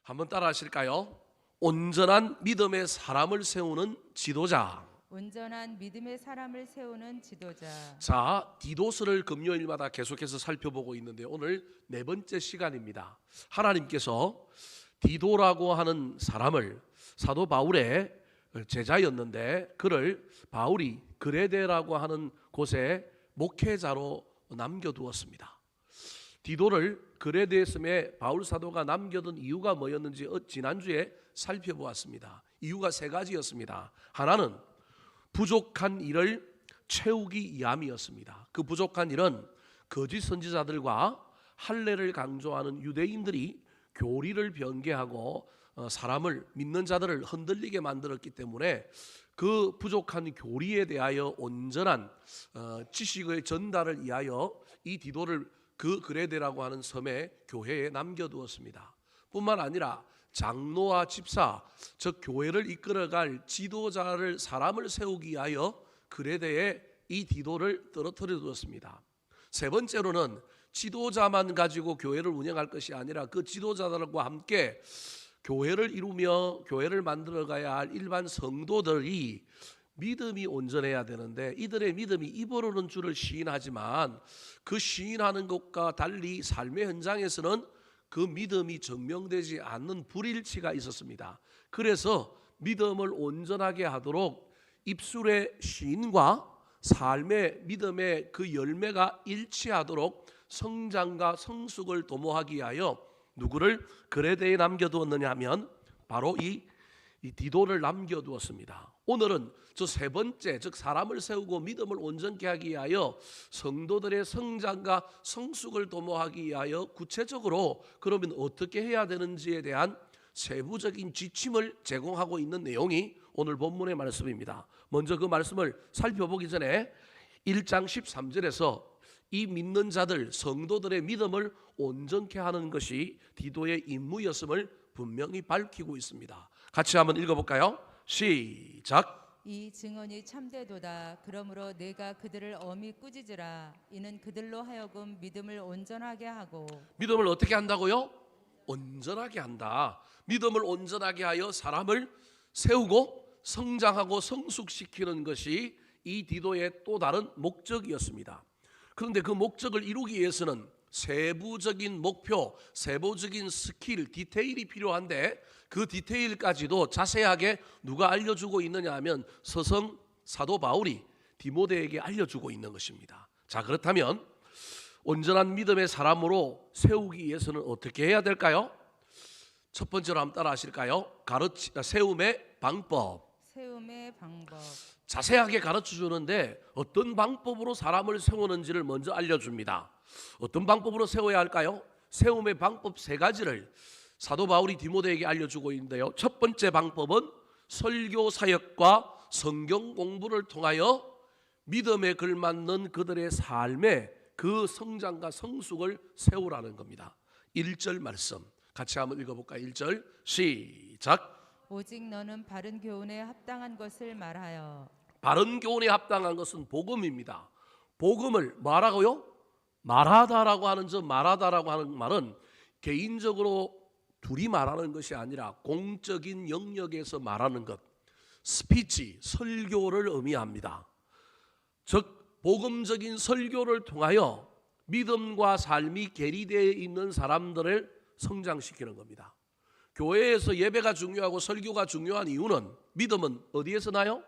한번 따라 하실까요? 온전한 믿음의 사람을 세우는 지도자. 온전한 믿음의 사람을 세우는 지도자. 자, 디도스를 금요일마다 계속해서 살펴보고 있는데 오늘 네 번째 시간입니다. 하나님께서 디도라고 하는 사람을 사도 바울의 제자였는데 그를 바울이 그레데라고 하는 곳에 목회자로 남겨두었습니다. 디도를 그레데에 섬에 바울 사도가 남겨둔 이유가 뭐였는지 지난주에 살펴보았습니다. 이유가 세 가지였습니다. 하나는 부족한 일을 채우기 위함이었습니다. 그 부족한 일은 거짓 선지자들과 할례를 강조하는 유대인들이 교리를 변개하고 사람을 믿는 자들을 흔들리게 만들었기 때문에 그 부족한 교리에 대하여 온전한 지식의 전달을 위하여 이 디도를 그 그레데라고 하는 섬에 교회에 남겨두었습니다. 뿐만 아니라 장로와 집사, 즉 교회를 이끌어갈 지도자를 사람을 세우기 위하여 그레데에 이 디도를 떨어뜨려 두었습니다. 세 번째로는 지도자만 가지고 교회를 운영할 것이 아니라 그 지도자들과 함께 교회를 이루며 교회를 만들어가야 할 일반 성도들이 믿음이 온전해야 되는데 이들의 믿음이 입으로는 주를 시인하지만 그 시인하는 것과 달리 삶의 현장에서는 그 믿음이 증명되지 않는 불일치가 있었습니다. 그래서 믿음을 온전하게 하도록 입술의 시인과 삶의 믿음의 그 열매가 일치하도록 성장과 성숙을 도모하기 위하여 누구를 그레데에 남겨두었느냐 하면 바로 이 디도를 남겨두었습니다. 오늘은 저 세 번째, 즉 사람을 세우고 믿음을 온전케 하기 위하여 성도들의 성장과 성숙을 도모하기 위하여 구체적으로 그러면 어떻게 해야 되는지에 대한 세부적인 지침을 제공하고 있는 내용이 오늘 본문의 말씀입니다. 먼저 그 말씀을 살펴보기 전에 1장 13절에서 이 믿는 자들, 성도들의 믿음을 온전케 하는 것이 디도의 임무였음을 분명히 밝히고 있습니다. 같이 한번 읽어볼까요? 시작. 이 증언이 참되도다. 그러므로 내가 그들을 엄히 꾸짖으라. 이는 그들로 하여금 믿음을 온전하게 하고. 믿음을 어떻게 한다고요? 온전하게 한다. 믿음을 온전하게 하여 사람을 세우고 성장하고 성숙시키는 것이 이 디도의 또 다른 목적이었습니다. 그런데 그 목적을 이루기 위해서는 세부적인 목표, 세부적인 스킬, 디테일이 필요한데 그 디테일까지도 자세하게 누가 알려주고 있느냐 하면 서성 사도 바울이 디모데에게 알려주고 있는 것입니다. 자, 그렇다면 온전한 믿음의 사람으로 세우기 위해서는 어떻게 해야 될까요? 첫 번째로 한번 따라 하실까요? 세움의 방법. 세움의 방법. 자세하게 가르쳐 주는데 어떤 방법으로 사람을 세우는지를 먼저 알려줍니다. 어떤 방법으로 세워야 할까요? 세움의 방법 세 가지를 사도 바울이 디모데에게 알려주고 있는데요. 첫 번째 방법은 설교 사역과 성경 공부를 통하여 믿음에 걸맞는 그들의 삶의 그 성장과 성숙을 세우라는 겁니다. 1절 말씀 같이 한번 읽어볼까요? 1절 시작. 오직 너는 바른 교훈에 합당한 것을 말하여. 바른 교훈에 합당한 것은 복음입니다. 복음을 말하고요? 말하다라고 하는 말하다라고 하는 말은 개인적으로 둘이 말하는 것이 아니라 공적인 영역에서 말하는 것, 스피치, 설교를 의미합니다. 즉 복음적인 설교를 통하여 믿음과 삶이 계리되어 있는 사람들을 성장시키는 겁니다. 교회에서 예배가 중요하고 설교가 중요한 이유는 믿음은 어디에서 나요?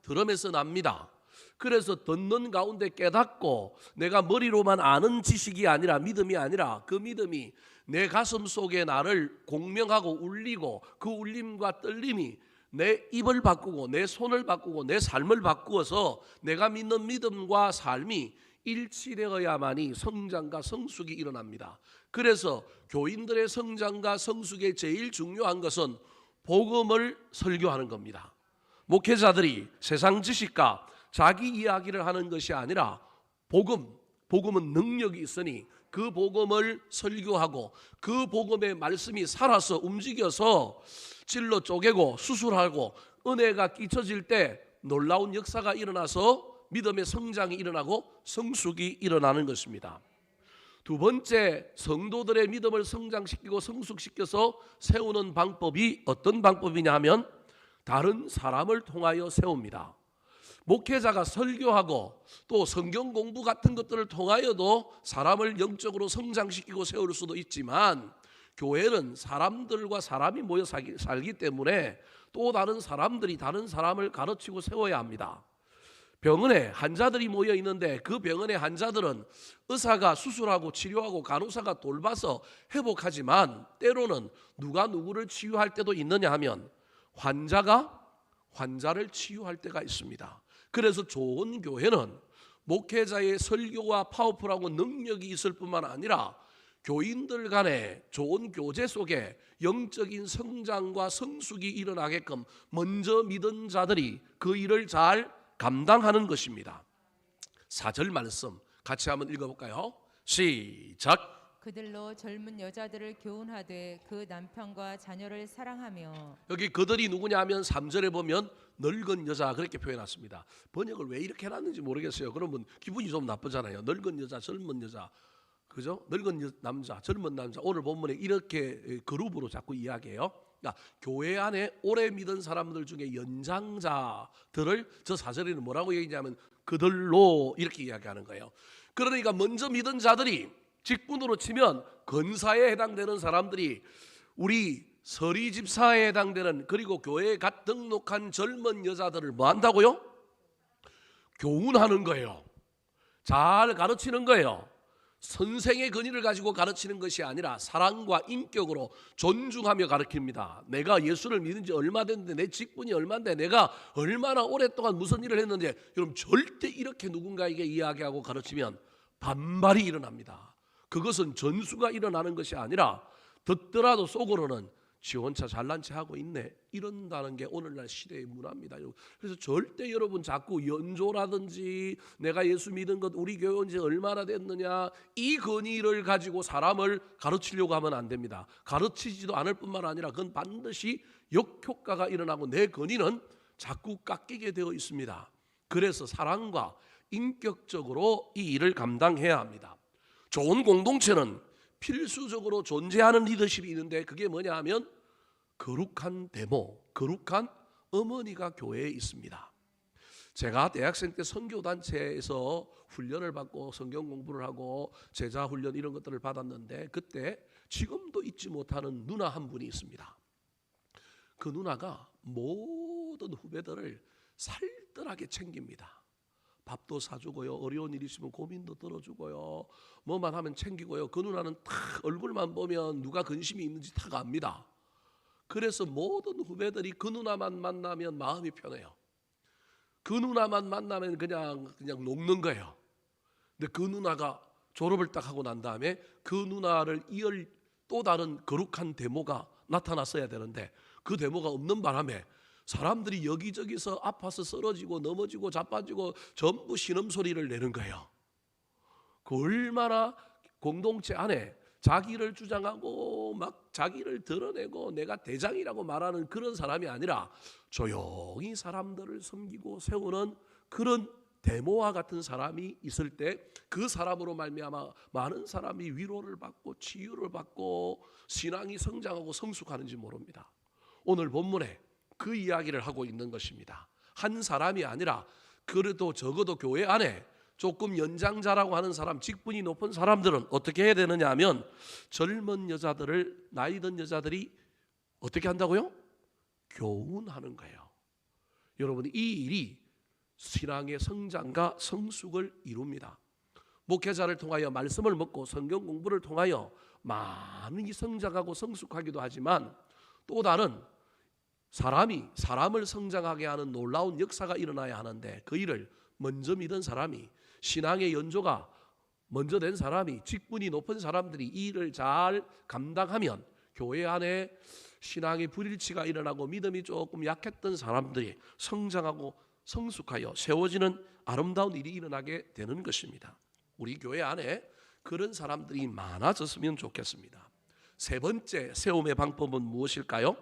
들음에서 납니다. 그래서 듣는 가운데 깨닫고 내가 머리로만 아는 지식이 아니라 믿음이 아니라 그 믿음이 내 가슴 속에 나를 공명하고 울리고 그 울림과 떨림이 내 입을 바꾸고 내 손을 바꾸고 내 삶을 바꾸어서 내가 믿는 믿음과 삶이 일치되어야만이 성장과 성숙이 일어납니다. 그래서 교인들의 성장과 성숙의 제일 중요한 것은 복음을 설교하는 겁니다. 목회자들이 세상 지식과 자기 이야기를 하는 것이 아니라 복음은 능력이 있으니 그 복음을 설교하고 그 복음의 말씀이 살아서 움직여서 찔러 쪼개고 수술하고 은혜가 끼쳐질 때 놀라운 역사가 일어나서 믿음의 성장이 일어나고 성숙이 일어나는 것입니다. 두 번째, 성도들의 믿음을 성장시키고 성숙시켜서 세우는 방법이 어떤 방법이냐 하면 다른 사람을 통하여 세웁니다. 목회자가 설교하고 또 성경 공부 같은 것들을 통하여도 사람을 영적으로 성장시키고 세울 수도 있지만, 교회는 사람들과 사람이 모여 살기 때문에 또 다른 사람들이 다른 사람을 가르치고 세워야 합니다. 병원에 환자들이 모여 있는데 그 병원의 환자들은 의사가 수술하고 치료하고 간호사가 돌봐서 회복하지만, 때로는 누가 누구를 치유할 때도 있느냐 하면 환자가 환자를 치유할 때가 있습니다. 그래서 좋은 교회는 목회자의 설교와 파워풀하고 능력이 있을 뿐만 아니라 교인들 간의 좋은 교제 속에 영적인 성장과 성숙이 일어나게끔 먼저 믿은 자들이 그 일을 잘 감당하는 것입니다. 4절 말씀 같이 한번 읽어볼까요? 시작. 그들로 젊은 여자들을 교훈하되 그 남편과 자녀를 사랑하며. 여기 그들이 누구냐 하면 3절에 보면 늙은 여자 그렇게 표현했습니다. 번역을 왜 이렇게 해놨는지 모르겠어요. 그러면 기분이 좀 나쁘잖아요. 늙은 여자, 젊은 여자, 그죠? 늙은 남자, 젊은 남자. 오늘 본문에 이렇게 그룹으로 자꾸 이야기해요. 그러니까 교회 안에 오래 믿은 사람들 중에 연장자들을 저 4절에는 뭐라고 얘기하냐면 그들로 이렇게 이야기하는 거예요. 그러니까 먼저 믿은 자들이, 직분으로 치면 권사에 해당되는 사람들이 우리 서리 집사에 해당되는, 그리고 교회에 갓 등록한 젊은 여자들을 뭐 한다고요? 교훈하는 거예요. 잘 가르치는 거예요. 선생의 권위를 가지고 가르치는 것이 아니라 사랑과 인격으로 존중하며 가르칩니다. 내가 예수를 믿은 지 얼마 됐는데, 내 직분이 얼마인데, 내가 얼마나 오랫동안 무슨 일을 했는데, 여러분 절대 이렇게 누군가에게 이야기하고 가르치면 반발이 일어납니다. 그것은 전수가 일어나는 것이 아니라 듣더라도 속으로는 지 혼자 잘난 체 하고 있네, 이런다는 게 오늘날 시대의 문화입니다. 그래서 절대 여러분 자꾸 연조라든지 내가 예수 믿은 것, 우리 교회 온 지 얼마나 됐느냐, 이 권위를 가지고 사람을 가르치려고 하면 안 됩니다. 가르치지도 않을 뿐만 아니라 그건 반드시 역효과가 일어나고 내 권위는 자꾸 깎이게 되어 있습니다. 그래서 사랑과 인격적으로 이 일을 감당해야 합니다. 좋은 공동체는 필수적으로 존재하는 리더십이 있는데, 그게 뭐냐 하면 거룩한 대모, 거룩한 어머니가 교회에 있습니다. 제가 대학생 때 선교단체에서 훈련을 받고 성경 공부를 하고 제자 훈련 이런 것들을 받았는데, 그때 지금도 잊지 못하는 누나 한 분이 있습니다. 그 누나가 모든 후배들을 살뜰하게 챙깁니다. 밥도 사주고요, 어려운 일 있으면 고민도 들어주고요, 뭐만 하면 챙기고요. 그 누나는 딱 얼굴만 보면 누가 근심이 있는지 다 압니다. 그래서 모든 후배들이 그 누나만 만나면 마음이 편해요. 그 누나만 만나면 그냥 녹는 거예요. 근데 그 누나가 졸업을 딱 하고 난 다음에 그 누나를 이을 또 다른 거룩한 데모가 나타났어야 되는데, 그 데모가 없는 바람에 사람들이 여기저기서 아파서 쓰러지고 넘어지고 자빠지고 전부 신음소리를 내는 거예요. 그 얼마나 공동체 안에 자기를 주장하고 막 자기를 드러내고 내가 대장이라고 말하는 그런 사람이 아니라 조용히 사람들을 섬기고 세우는 그런 데모와 같은 사람이 있을 때, 그 사람으로 말미암아 많은 사람이 위로를 받고 치유를 받고 신앙이 성장하고 성숙하는지 모릅니다. 오늘 본문에 그 이야기를 하고 있는 것입니다. 한 사람이 아니라 그래도 적어도 교회 안에 조금 연장자라고 하는 사람, 직분이 높은 사람들은 어떻게 해야 되느냐 하면 젊은 여자들을, 나이 든 여자들이 어떻게 한다고요? 교훈하는 거예요. 여러분, 이 일이 신앙의 성장과 성숙을 이룹니다. 목회자를 통하여 말씀을 먹고 성경 공부를 통하여 많이 성장하고 성숙하기도 하지만, 또 다른 사람이 사람을 성장하게 하는 놀라운 역사가 일어나야 하는데, 그 일을 먼저 믿은 사람이, 신앙의 연조가 먼저 된 사람이, 직분이 높은 사람들이 이 일을 잘 감당하면 교회 안에 신앙의 불일치가 일어나고 믿음이 조금 약했던 사람들이 성장하고 성숙하여 세워지는 아름다운 일이 일어나게 되는 것입니다. 우리 교회 안에 그런 사람들이 많아졌으면 좋겠습니다. 세 번째 세움의 방법은 무엇일까요?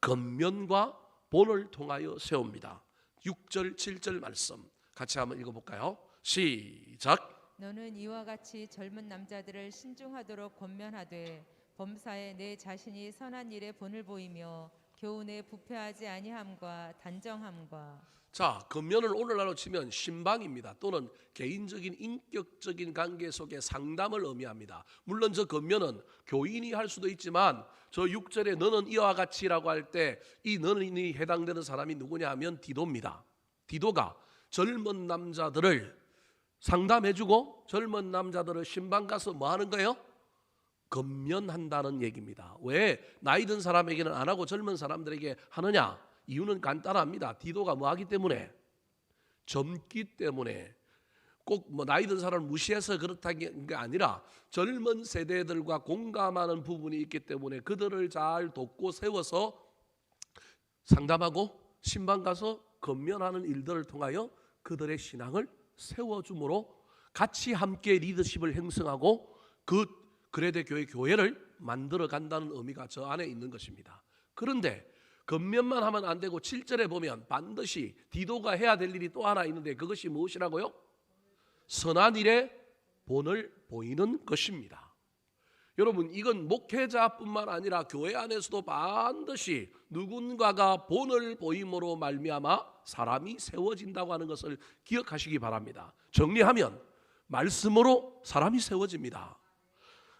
겉면과 본을 통하여 세웁니다. 6절 7절 말씀 같이 한번 읽어볼까요? 시작. 너는 이와 같이 젊은 남자들을 신중하도록 권면하되 범사에 내 자신이 선한 일에 본을 보이며 교훈에 부패하지 아니함과 단정함과. 자, 권면을 오늘날로 치면 신방입니다. 또는 개인적인 인격적인 관계 속의 상담을 의미합니다. 물론 저 권면은 교인이 할 수도 있지만 저 6절에 너는 이와 같이라고 할 때 이 너는이 해당되는 사람이 누구냐 하면 디도입니다. 디도가 젊은 남자들을 상담해주고 젊은 남자들을 신방 가서 뭐 하는 거예요? 권면한다는 얘기입니다. 왜 나이 든 사람에게는 안 하고 젊은 사람들에게 하느냐? 이유는 간단합니다. 디도가 뭐 하기 때문에? 젊기 때문에. 꼭 뭐 나이 든 사람을 무시해서 그렇다는 게 아니라 젊은 세대들과 공감하는 부분이 있기 때문에 그들을 잘 돕고 세워서 상담하고 신방 가서 권면하는 일들을 통하여 그들의 신앙을 세워줌으로 같이 함께 리더십을 형성하고 그 그레데 교회를 만들어 간다는 의미가 저 안에 있는 것입니다. 그런데 권면만 하면 안 되고 7절에 보면 반드시 디도가 해야 될 일이 또 하나 있는데 그것이 무엇이라고요? 선한 일에 본을 보이는 것입니다. 여러분, 이건 목회자뿐만 아니라 교회 안에서도 반드시 누군가가 본을 보임으로 말미암아 사람이 세워진다고 하는 것을 기억하시기 바랍니다. 정리하면 말씀으로 사람이 세워집니다.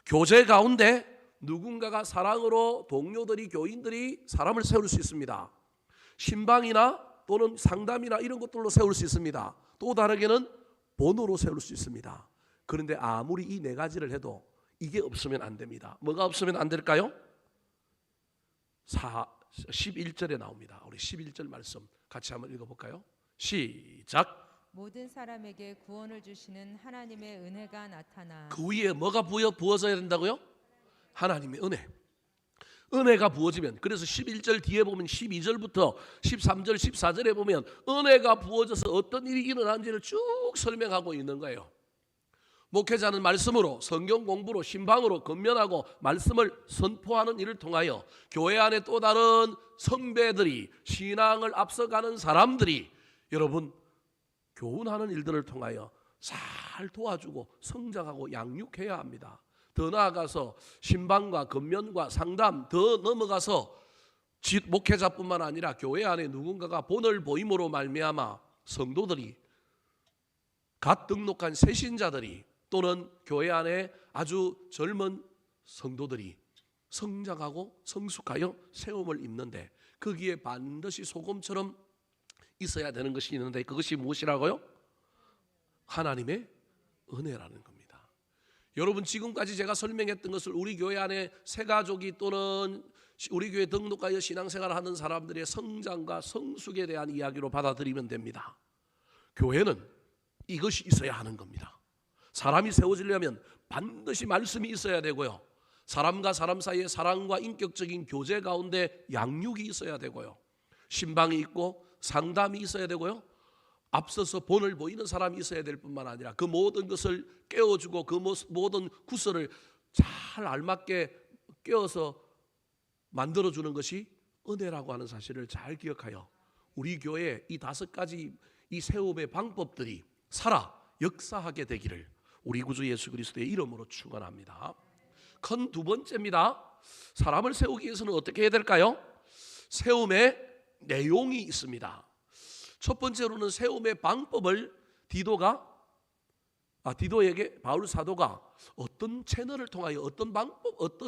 교제 가운데 누군가가 사랑으로 동료들이 교인들이 사람을 세울 수 있습니다. 신방이나 또는 상담이나 이런 것들로 세울 수 있습니다. 또 다르게는 본으로 세울 수 있습니다. 그런데 아무리 이 네 가지를 해도 이게 없으면 안 됩니다. 뭐가 없으면 안 될까요? 11절에 나옵니다. 우리 11절 말씀 같이 한번 읽어볼까요? 시작. 모든 사람에게 구원을 주시는 하나님의 은혜가 나타나. 그 위에 뭐가 부어져야 된다고요? 하나님의 은혜. 은혜가 부어지면, 그래서 11절 뒤에 보면 12절부터 13절 14절에 보면 은혜가 부어져서 어떤 일이 일어난지를 쭉 설명하고 있는 거예요. 목회자는 말씀으로, 성경 공부로, 신방으로 권면하고 말씀을 선포하는 일을 통하여 교회 안에 또 다른 선배들이, 신앙을 앞서가는 사람들이 여러분 교훈하는 일들을 통하여 잘 도와주고 성장하고 양육해야 합니다. 더 나아가서 신방과 권면과 상담, 더 넘어가서 목회자뿐만 아니라 교회 안에 누군가가 본을 보임으로 말미암아 성도들이, 갓 등록한 새신자들이 또는 교회 안에 아주 젊은 성도들이 성장하고 성숙하여 세움을 입는데 거기에 반드시 소금처럼 있어야 되는 것이 있는데 그것이 무엇이라고요? 하나님의 은혜라는 겁니다. 여러분, 지금까지 제가 설명했던 것을 우리 교회 안에 새가족이 또는 우리 교회 등록하여 신앙생활을 하는 사람들의 성장과 성숙에 대한 이야기로 받아들이면 됩니다. 교회는 이것이 있어야 하는 겁니다. 사람이 세워지려면 반드시 말씀이 있어야 되고요. 사람과 사람 사이의 사랑과 인격적인 교제 가운데 양육이 있어야 되고요. 신방이 있고 상담이 있어야 되고요. 앞서서 본을 보이는 사람이 있어야 될 뿐만 아니라 그 모든 것을 깨워주고 그 모든 구설을 잘 알맞게 깨워서 만들어주는 것이 은혜라고 하는 사실을 잘 기억하여 우리 교회에 이 5가지 이 세움의 방법들이 살아 역사하게 되기를 우리 구주 예수 그리스도의 이름으로 축원합니다. 큰 두 번째입니다. 사람을 세우기 위해서는 어떻게 해야 될까요? 세움의 내용이 있습니다. 첫 번째로는 세움의 방법을 디도에게 바울 사도가 어떤 채널을 통하여 어떤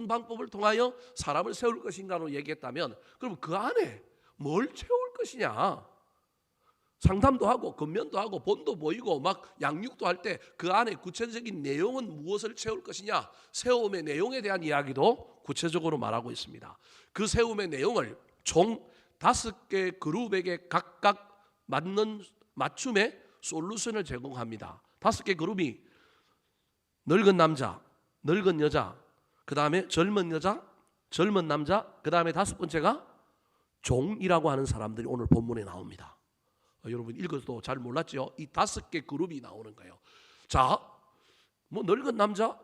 방법을 통하여 사람을 세울 것인가로 얘기했다면, 그럼 그 안에 뭘 채울 것이냐? 상담도 하고 권면도 하고 본도 보이고 막 양육도 할 때 그 안에 구체적인 내용은 무엇을 채울 것이냐? 세움의 내용에 대한 이야기도 구체적으로 말하고 있습니다. 그 세움의 내용을 총 5개 그룹에게 각각 맞는 맞춤의 솔루션을 제공합니다. 5개 그룹이 늙은 남자, 늙은 여자, 그 다음에 젊은 여자, 젊은 남자, 그 다음에 5번째가 종이라고 하는 사람들이 오늘 본문에 나옵니다. 여러분 읽어도 잘 몰랐죠? 이 5개 그룹이 나오는 거예요. 자, 뭐 늙은 남자,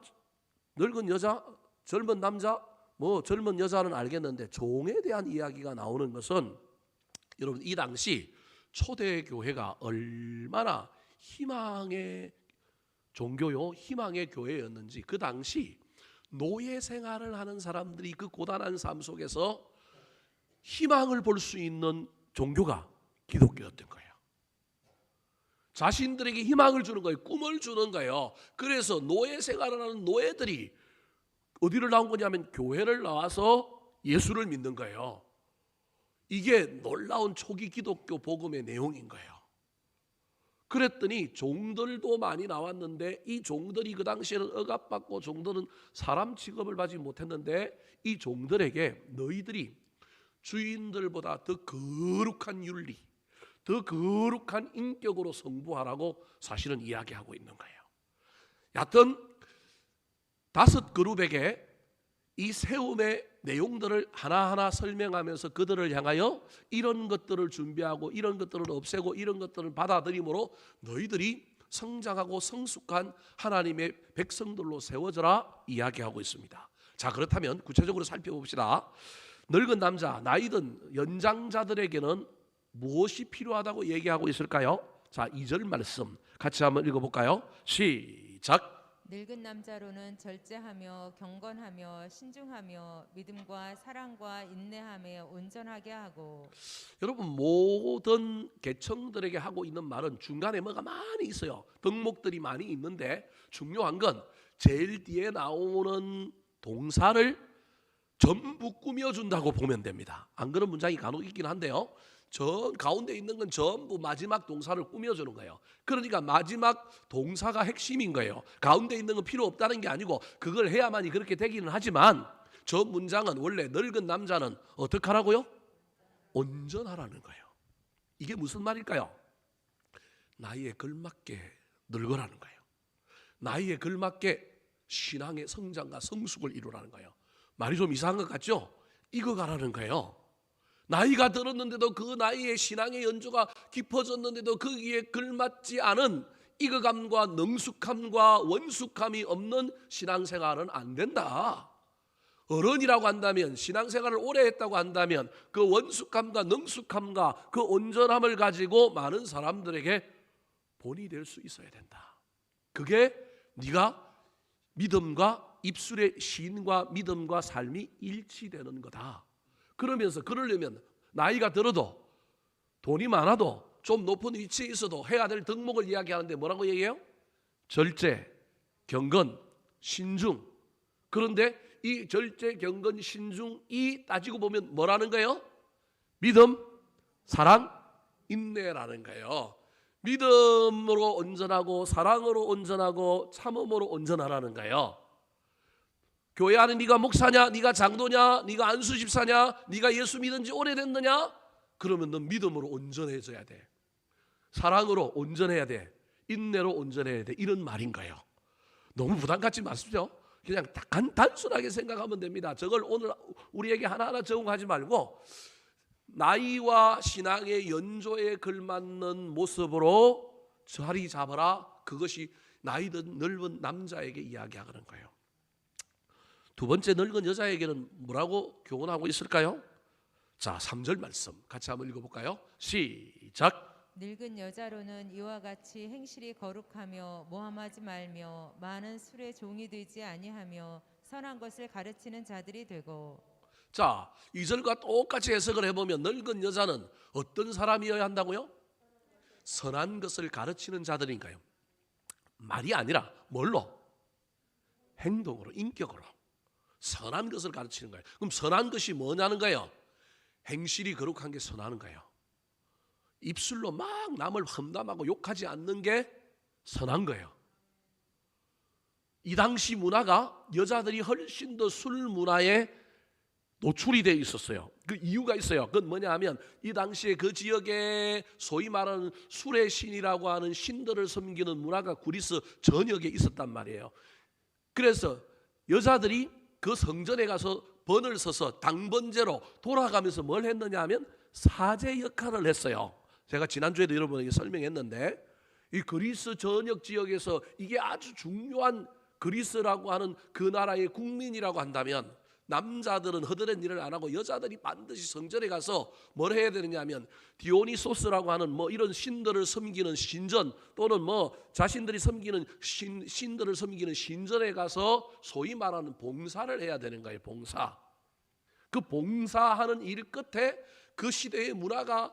늙은 여자, 젊은 남자, 뭐 젊은 여자는 알겠는데 종에 대한 이야기가 나오는 것은 여러분 이 당시 초대 교회가 얼마나 희망의 종교요 희망의 교회였는지 그 당시 노예 생활을 하는 사람들이 그 고단한 삶 속에서 희망을 볼 수 있는 종교가 기독교였던 거예요. 자신들에게 희망을 주는 거예요. 꿈을 주는 거예요. 그래서 노예 생활을 하는 노예들이 어디를 나온 거냐면 교회를 나와서 예수를 믿는 거예요. 이게 놀라운 초기 기독교 복음의 내용인 거예요. 그랬더니 종들도 많이 나왔는데 이 종들이 그 당시에는 억압받고 종들은 사람 취급을 받지 못했는데 이 종들에게 너희들이 주인들보다 더 거룩한 윤리, 더 거룩한 인격으로 성부하라고 사실은 이야기하고 있는 거예요. 여하튼 5그룹에게 이 세움의 내용들을 하나하나 설명하면서 그들을 향하여 이런 것들을 준비하고 이런 것들을 없애고 이런 것들을 받아들임으로 너희들이 성장하고 성숙한 하나님의 백성들로 세워져라 이야기하고 있습니다. 자, 그렇다면 구체적으로 살펴봅시다. 늙은 남자, 나이든 연장자들에게는 무엇이 필요하다고 얘기하고 있을까요? 자, 2절 말씀 같이 한번 읽어볼까요? 시작. 늙은 남자로는 절제하며 경건하며 신중하며 믿음과 사랑과 인내하며 온전하게 하고. 여러분, 모든 계층들에게 하고 있는 말은 중간에 뭐가 많이 있어요. 덕목들이 많이 있는데 중요한 건 제일 뒤에 나오는 동사를 전부 꾸며준다고 보면 됩니다. 안 그런 문장이 간혹 있긴 한데요, 저 가운데 있는 건 전부 마지막 동사를 꾸며주는 거예요. 그러니까 마지막 동사가 핵심인 거예요. 가운데 있는 건 필요 없다는 게 아니고 그걸 해야만이 그렇게 되기는 하지만 저 문장은 원래 늙은 남자는 어떻게 하라고요? 온전하라는 거예요. 이게 무슨 말일까요? 나이에 걸맞게 늙으라는 거예요. 나이에 걸맞게 신앙의 성장과 성숙을 이루라는 거예요. 말이 좀 이상한 것 같죠? 익어가라는 거예요. 나이가 들었는데도 그 나이에 신앙의 연조가 깊어졌는데도 거기에 걸맞지 않은 익어감과 능숙함과 원숙함이 없는 신앙생활은 안 된다. 어른이라고 한다면, 신앙생활을 오래 했다고 한다면 그 원숙함과 능숙함과 그 온전함을 가지고 많은 사람들에게 본이 될 수 있어야 된다. 그게 네가 믿음과 입술의 시인과 믿음과 삶이 일치되는 거다. 그러면서 그러려면 나이가 들어도 돈이 많아도 좀 높은 위치에 있어도 해야 될 덕목을 이야기하는데 뭐라고 얘기해요? 절제, 경건, 신중. 그런데 이 절제, 경건, 신중이 따지고 보면 뭐라는 거예요? 믿음, 사랑, 인내라는 거예요. 믿음으로 온전하고 사랑으로 온전하고 참음으로 온전하라는 거예요. 교회 안에 네가 목사냐, 네가 장로냐, 네가 안수 집사냐, 네가 예수 믿은 지 오래됐느냐? 그러면 넌 믿음으로 온전해져야 돼. 사랑으로 온전해야 돼. 인내로 온전해야 돼. 이런 말인 거예요. 너무 부담 갖지 마십시오. 그냥 단순하게 생각하면 됩니다. 저걸 오늘 우리에게 하나하나 적용하지 말고 나이와 신앙의 연조에 걸맞는 모습으로 자리 잡아라. 그것이 나이든 늙은 남자에게 이야기하는 거예요. 두 번째, 늙은 여자에게는 뭐라고 교훈하고 있을까요? 자, 3절 말씀 같이 한번 읽어볼까요? 시작. 늙은 여자로는 이와 같이 행실이 거룩하며 모함하지 말며 많은 술의 종이 되지 아니하며 선한 것을 가르치는 자들이 되고. 자, 2절과 똑같이 해석을 해보면 늙은 여자는 어떤 사람이어야 한다고요? 선한 것을 가르치는 자들인가요? 말이 아니라 뭘로? 행동으로, 인격으로 선한 것을 가르치는 거예요. 그럼 선한 것이 뭐냐는 거예요? 행실이 거룩한 게 선한 거예요. 입술로 막 남을 험담하고 욕하지 않는 게 선한 거예요. 이 당시 문화가 여자들이 훨씬 더 술 문화에 노출이 되어 있었어요. 그 이유가 있어요. 그건 뭐냐 하면 이 당시에 그 지역에 소위 말하는 술의 신이라고 하는 신들을 섬기는 문화가 그리스 전역에 있었단 말이에요. 그래서 여자들이 그 성전에 가서 번을 서서 당번제로 돌아가면서 뭘 했느냐 하면 사제 역할을 했어요. 제가 지난주에도 여러분에게 설명했는데 이 그리스 전역 지역에서 이게 아주 중요한, 그리스라고 하는 그 나라의 국민이라고 한다면 남자들은 허드렛 일을 안 하고 여자들이 반드시 성전에 가서 뭘 해야 되느냐면 디오니소스라고 하는 뭐 이런 신들을 섬기는 신전 또는 뭐 자신들이 섬기는 신들을 섬기는 신전에 가서 소위 말하는 봉사를 해야 되는 거예요. 봉사. 그 봉사하는 일 끝에 그 시대의 문화가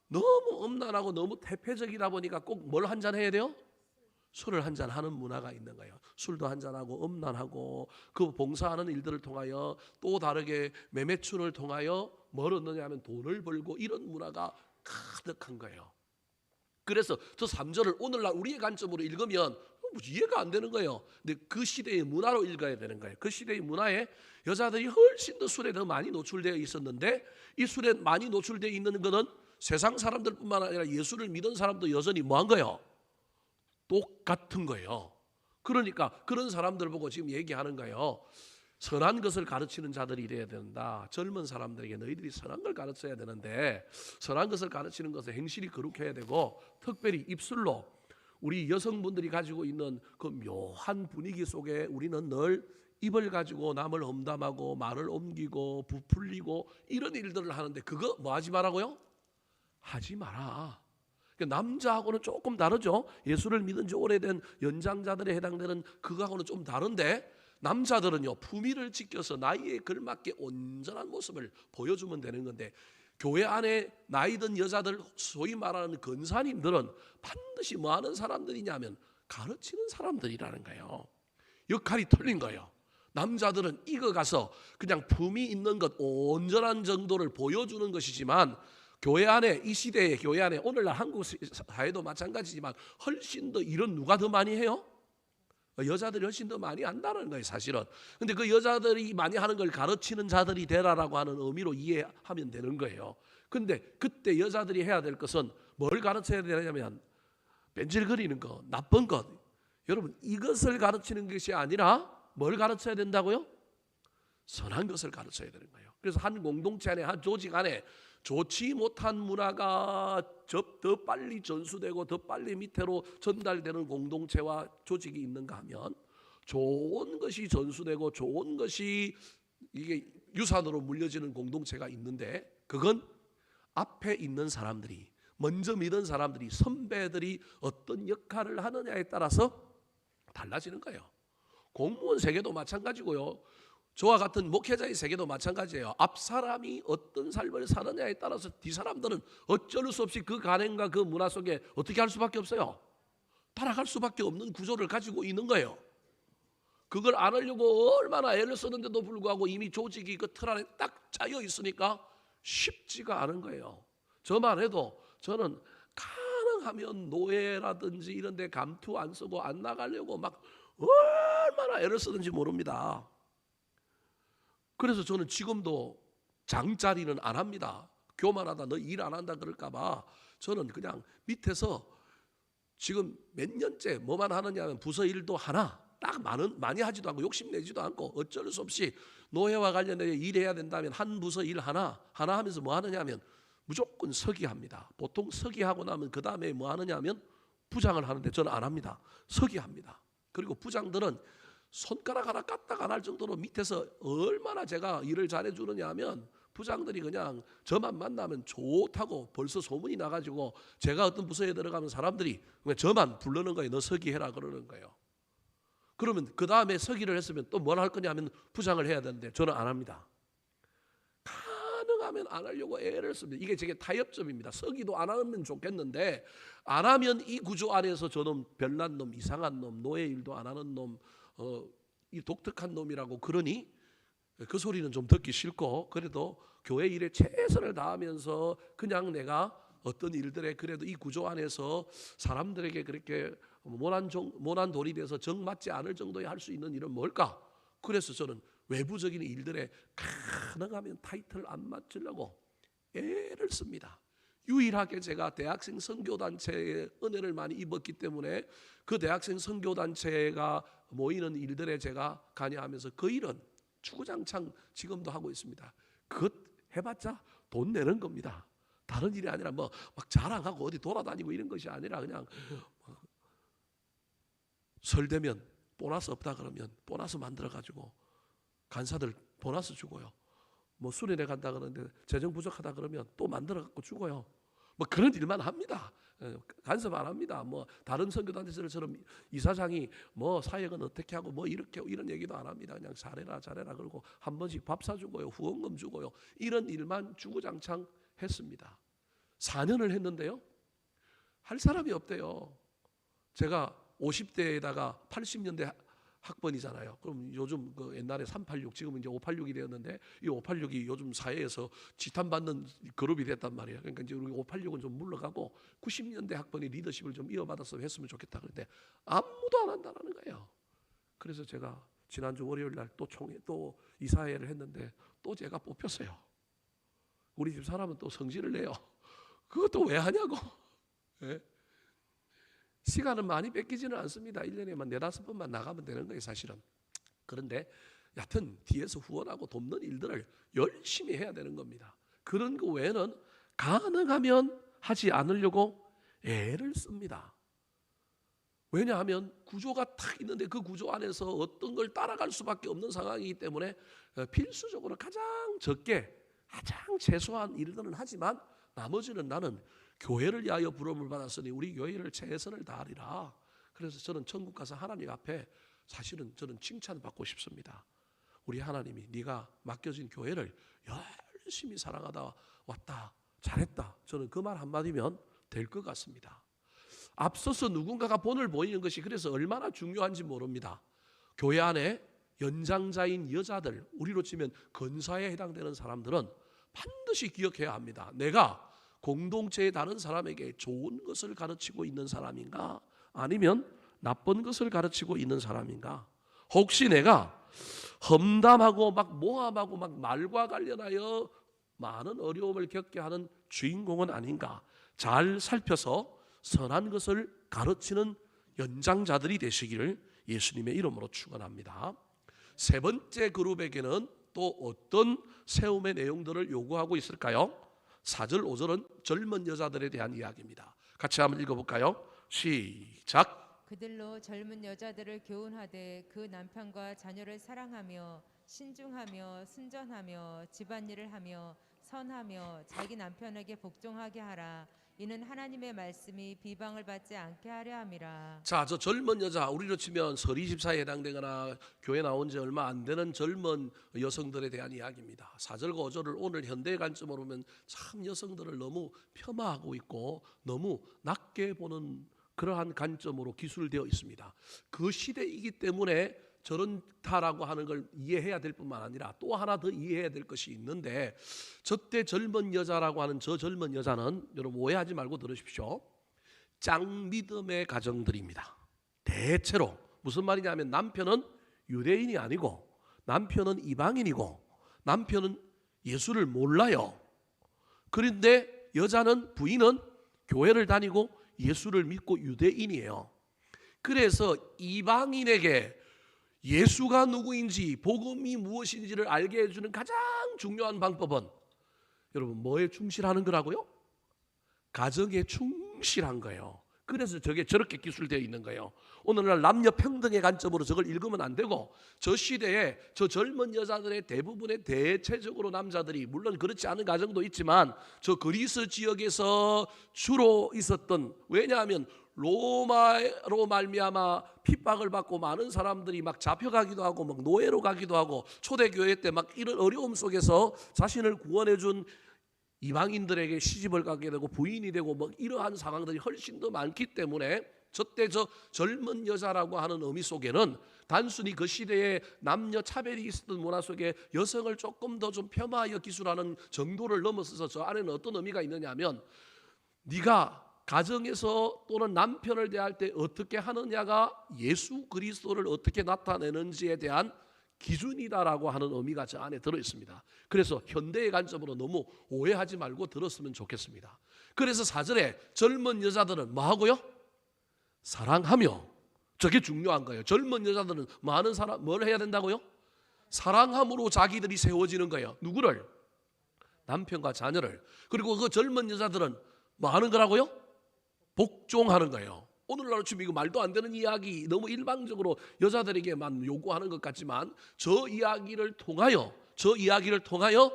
너무 엄난하고 너무 태폐적이다 보니까 꼭 뭘 한 잔 해야 돼요? 술을 한 잔 하는 문화가 있는 거예요. 술도 한 잔하고 엄난하고 그 봉사하는 일들을 통하여 또 다르게 매매춘을 통하여 뭘 얻느냐 하면 돈을 벌고 이런 문화가 가득한 거예요. 그래서 저 3절을 오늘날 우리의 관점으로 읽으면 이해가 안 되는 거예요. 근데 그 시대의 문화로 읽어야 되는 거예요. 그 시대의 문화에 여자들이 훨씬 더 술에 더 많이 노출되어 있었는데 이 술에 많이 노출되어 있는 것은 세상 사람들뿐만 아니라 예수를 믿은 사람도 여전히 뭐한 거예요? 똑같은 거예요. 그러니까 그런 사람들 보고 지금 얘기하는 거예요. 선한 것을 가르치는 자들이 이래야 된다. 젊은 사람들에게 너희들이 선한 걸 가르쳐야 되는데 선한 것을 가르치는 것은 행실이 거룩해야 되고 특별히 입술로 우리 여성분들이 가지고 있는 그 묘한 분위기 속에 우리는 늘 입을 가지고 남을 험담하고 말을 옮기고 부풀리고 이런 일들을 하는데 그거 뭐 하지 말라고요? 하지 마라. 남자하고는 조금 다르죠. 예수를 믿은 지 오래된 연장자들에 해당되는 그거하고는 좀 다른데 남자들은요 품위를 지켜서 나이에 걸맞게 온전한 모습을 보여주면 되는 건데 교회 안에 나이 든 여자들 소위 말하는 권사님들은 반드시 뭐 하는 사람들이냐면 가르치는 사람들이라는 거예요. 역할이 틀린 거예요. 남자들은 익어가서 그냥 품위 있는 것 온전한 정도를 보여주는 것이지만 교회 안에 이 시대의 교회 안에 오늘날 한국 사회도 마찬가지지만 훨씬 더 일은 누가 더 많이 해요? 여자들이 훨씬 더 많이 한다는 거예요 사실은. 근데 그 여자들이 많이 하는 걸 가르치는 자들이 되라라고 하는 의미로 이해하면 되는 거예요. 근데 그때 여자들이 해야 될 것은 뭘 가르쳐야 되냐면 뺀질거리는 거, 나쁜 것. 여러분 이것을 가르치는 것이 아니라 뭘 가르쳐야 된다고요? 선한 것을 가르쳐야 되는 거예요. 그래서 한 공동체 안에 한 조직 안에 좋지 못한 문화가 더 빨리 전수되고 더 빨리 밑으로 전달되는 공동체와 조직이 있는가 하면 좋은 것이 전수되고 좋은 것이 이게 유산으로 물려지는 공동체가 있는데 그건 앞에 있는 사람들이 먼저 믿은 사람들이 선배들이 어떤 역할을 하느냐에 따라서 달라지는 거예요. 공무원 세계도 마찬가지고요. 저와 같은 목회자의 세계도 마찬가지예요. 앞 사람이 어떤 삶을 사느냐에 따라서 뒤 사람들은 어쩔 수 없이 그 관행과 그 문화 속에 어떻게 할 수밖에 없어요. 따라갈 수밖에 없는 구조를 가지고 있는 거예요. 그걸 안 하려고 얼마나 애를 쓰는데도 불구하고 이미 조직이 그 틀 안에 딱 짜여 있으니까 쉽지가 않은 거예요. 저만 해도 저는 가능하면 노예라든지 이런 데 감투 안 쓰고 안 나가려고 막 얼마나 애를 쓰는지 모릅니다. 그래서 저는 지금도 장자리는 안 합니다. 교만하다 너 일 안 한다 그럴까 봐 저는 그냥 밑에서 지금 몇 년째 뭐만 하느냐 하면 부서 일도 하나 딱 많이 하지도 않고 욕심내지도 않고 어쩔 수 없이 노예와 관련해 일해야 된다면 한 부서 일 하나 하면서 뭐 하느냐 하면 무조건 서기합니다. 보통 서기하고 나면 그 다음에 뭐 하느냐 하면 부장을 하는데 저는 안 합니다. 서기합니다. 그리고 부장들은 손가락 하나 까딱 안 할 정도로 밑에서 얼마나 제가 일을 잘해주느냐 하면 부장들이 그냥 저만 만나면 좋다고 벌써 소문이 나가지고 제가 어떤 부서에 들어가면 사람들이 그냥 저만 부르는 거예요. 너 서기해라 그러는 거예요. 그러면 그 다음에 서기를 했으면 또 뭘 할 거냐 하면 부장을 해야 되는데 저는 안 합니다. 가능하면 안 하려고 애를 씁니다. 이게 제게 타협점입니다. 서기도 안 하면 좋겠는데 안 하면 이 구조 안에서 저놈 별난 놈 이상한 놈 노예 일도 안 하는 놈 이 독특한 놈이라고 그러니 그 소리는 좀 듣기 싫고 그래도 교회 일에 최선을 다하면서 그냥 내가 어떤 일들에 그래도 이 구조 안에서 사람들에게 그렇게 모난 돌이 돼서 정 맞지 않을 정도에 할 수 있는 일은 뭘까? 그래서 저는 외부적인 일들에 가능하면 타이틀 안 맞추려고 애를 씁니다. 유일하게 제가 대학생 선교단체의 은혜를 많이 입었기 때문에 그 대학생 선교단체가 모이는 일들에 제가 관여하면서 그 일은 주구장창 지금도 하고 있습니다. 그것 해봤자 돈 내는 겁니다. 다른 일이 아니라 뭐 막 자랑하고 어디 돌아다니고 이런 것이 아니라 그냥 설 되면 보너스 없다 그러면 보너스 만들어 가지고 간사들 보너스 주고요. 뭐 수련회 간다 그러는데 재정 부족하다 그러면 또 만들어 갖고 주고요. 뭐 그런 일만 합니다. 간섭 안 합니다. 뭐 다른 선교단체들처럼 이사장이 뭐 사역은 어떻게 하고 뭐 이렇게 이런 얘기도 안 합니다. 그냥 잘해라 그러고 한 번씩 밥 사주고요, 후원금 주고요, 이런 일만 주구장창 했습니다. 4년을 했는데요, 할 사람이 없대요. 제가 50대에다가 80년대 학번이잖아요. 그럼 요즘 그 옛날에 386, 지금은 이제 586이 되었는데, 이 586이 요즘 사회에서 지탄받는 그룹이 됐단 말이에요. 그러니까 이제 우리 586은 좀 물러가고 90년대 학번이 리더십을 좀 이어받아서 했으면 좋겠다. 그런데 아무도 안 한다는 거예요. 그래서 제가 지난주 월요일 날 또 이사회를 했는데 또 제가 뽑혔어요. 우리 집 사람은 또 성질을 내요. 그것도 왜 하냐고. 예? 시간은 많이 뺏기지는 않습니다. 1년에만 4-5번만 나가면 되는 거예요, 사실은. 그런데 여하튼 뒤에서 후원하고 돕는 일들을 열심히 해야 되는 겁니다. 그런 거 외에는 가능하면 하지 않으려고 애를 씁니다. 왜냐하면 구조가 탁 있는데 그 구조 안에서 어떤 걸 따라갈 수밖에 없는 상황이기 때문에 필수적으로 가장 적게, 가장 최소한 일들은 하지만 나머지는 나는 교회를 위하여 부름을 받았으니 우리 교회를 최선을 다하리라. 그래서 저는 천국 가서 하나님 앞에 사실은 저는 칭찬받고 싶습니다. 우리 하나님이 네가 맡겨진 교회를 열심히 사랑하다 왔다, 잘했다. 저는 그 말 한마디면 될 것 같습니다. 앞서서 누군가가 본을 보이는 것이 그래서 얼마나 중요한지 모릅니다. 교회 안에 연장자인 여자들, 우리로 치면 건사에 해당되는 사람들은 반드시 기억해야 합니다. 내가 공동체의 다른 사람에게 좋은 것을 가르치고 있는 사람인가? 아니면 나쁜 것을 가르치고 있는 사람인가? 혹시 내가 험담하고 막 모함하고 막 말과 관련하여 많은 어려움을 겪게 하는 주인공은 아닌가? 잘 살펴서 선한 것을 가르치는 연장자들이 되시기를 예수님의 이름으로 축원합니다. 세 번째 그룹에게는 또 어떤 세움의 내용들을 요구하고 있을까요? 4절 5절은 젊은 여자들에 대한 이야기입니다. 같이 한번 읽어볼까요? 시작. 그들로 젊은 여자들을 교훈하되 그 남편과 자녀를 사랑하며 신중하며 순전하며 집안일을 하며 선하며 자기 남편에게 복종하게 하라. 이는 하나님의 말씀이 비방을 받지 않게 하려 함이라. 자, 저 젊은 여자, 우리로 치면 서리 집사에 해당되거나 교회 나온 지 얼마 안 되는 젊은 여성들에 대한 이야기입니다. 4절과 5절을 오늘 현대의 관점으로 보면 참 여성들을 너무 폄하하고 있고 너무 낮게 보는 그러한 관점으로 기술되어 있습니다. 그 시대이기 때문에 저런다라고 하는 걸 이해해야 될 뿐만 아니라 또 하나 더 이해해야 될 것이 있는데, 저때 젊은 여자라고 하는 저 젊은 여자는 여러분 오해하지 말고 들으십시오. 짱믿음의 가정들입니다. 대체로 무슨 말이냐면 남편은 유대인이 아니고 남편은 이방인이고 남편은 예수를 몰라요. 그런데 여자는, 부인은 교회를 다니고 예수를 믿고 유대인이에요. 그래서 이방인에게 예수가 누구인지 복음이 무엇인지를 알게 해주는 가장 중요한 방법은 여러분 뭐에 충실하는 거라고요? 가정에 충실한 거예요. 그래서 저게 저렇게 기술되어 있는 거예요. 오늘날 남녀 평등의 관점으로 저걸 읽으면 안 되고, 저 시대에 저 젊은 여자들의 대부분의 대체적으로 남자들이, 물론 그렇지 않은 가정도 있지만 저 그리스 지역에서 주로 있었던, 왜냐하면 로마로 말미암아 핍박을 받고 많은 사람들이 막 잡혀가기도 하고 막 노예로 가기도 하고 초대교회 때 막 이런 어려움 속에서 자신을 구원해준 이방인들에게 시집을 가게 되고 부인이 되고 뭐 이러한 상황들이 훨씬 더 많기 때문에 저때 저 젊은 여자라고 하는 의미 속에는 단순히 그 시대에 남녀 차별이 있었던 문화 속에 여성을 조금 더 좀 폄하하여 기술하는 정도를 넘어서서 저 안에는 어떤 의미가 있느냐 하면, 네가 가정에서 또는 남편을 대할 때 어떻게 하느냐가 예수 그리스도를 어떻게 나타내는지에 대한 기준이다라고 하는 의미가 저 안에 들어있습니다. 그래서 현대의 관점으로 너무 오해하지 말고 들었으면 좋겠습니다. 그래서 4절에 젊은 여자들은 뭐 하고요? 사랑하며. 저게 중요한 거예요. 젊은 여자들은 많은 사람 뭘 해야 된다고요? 사랑함으로 자기들이 세워지는 거예요. 누구를? 남편과 자녀를. 그리고 그 젊은 여자들은 뭐 하는 거라고요? 복종하는 거예요. 오늘날 지금 이거 말도 안 되는 이야기, 너무 일방적으로 여자들에게만 요구하는 것 같지만 저 이야기를 통하여 저 이야기를 통하여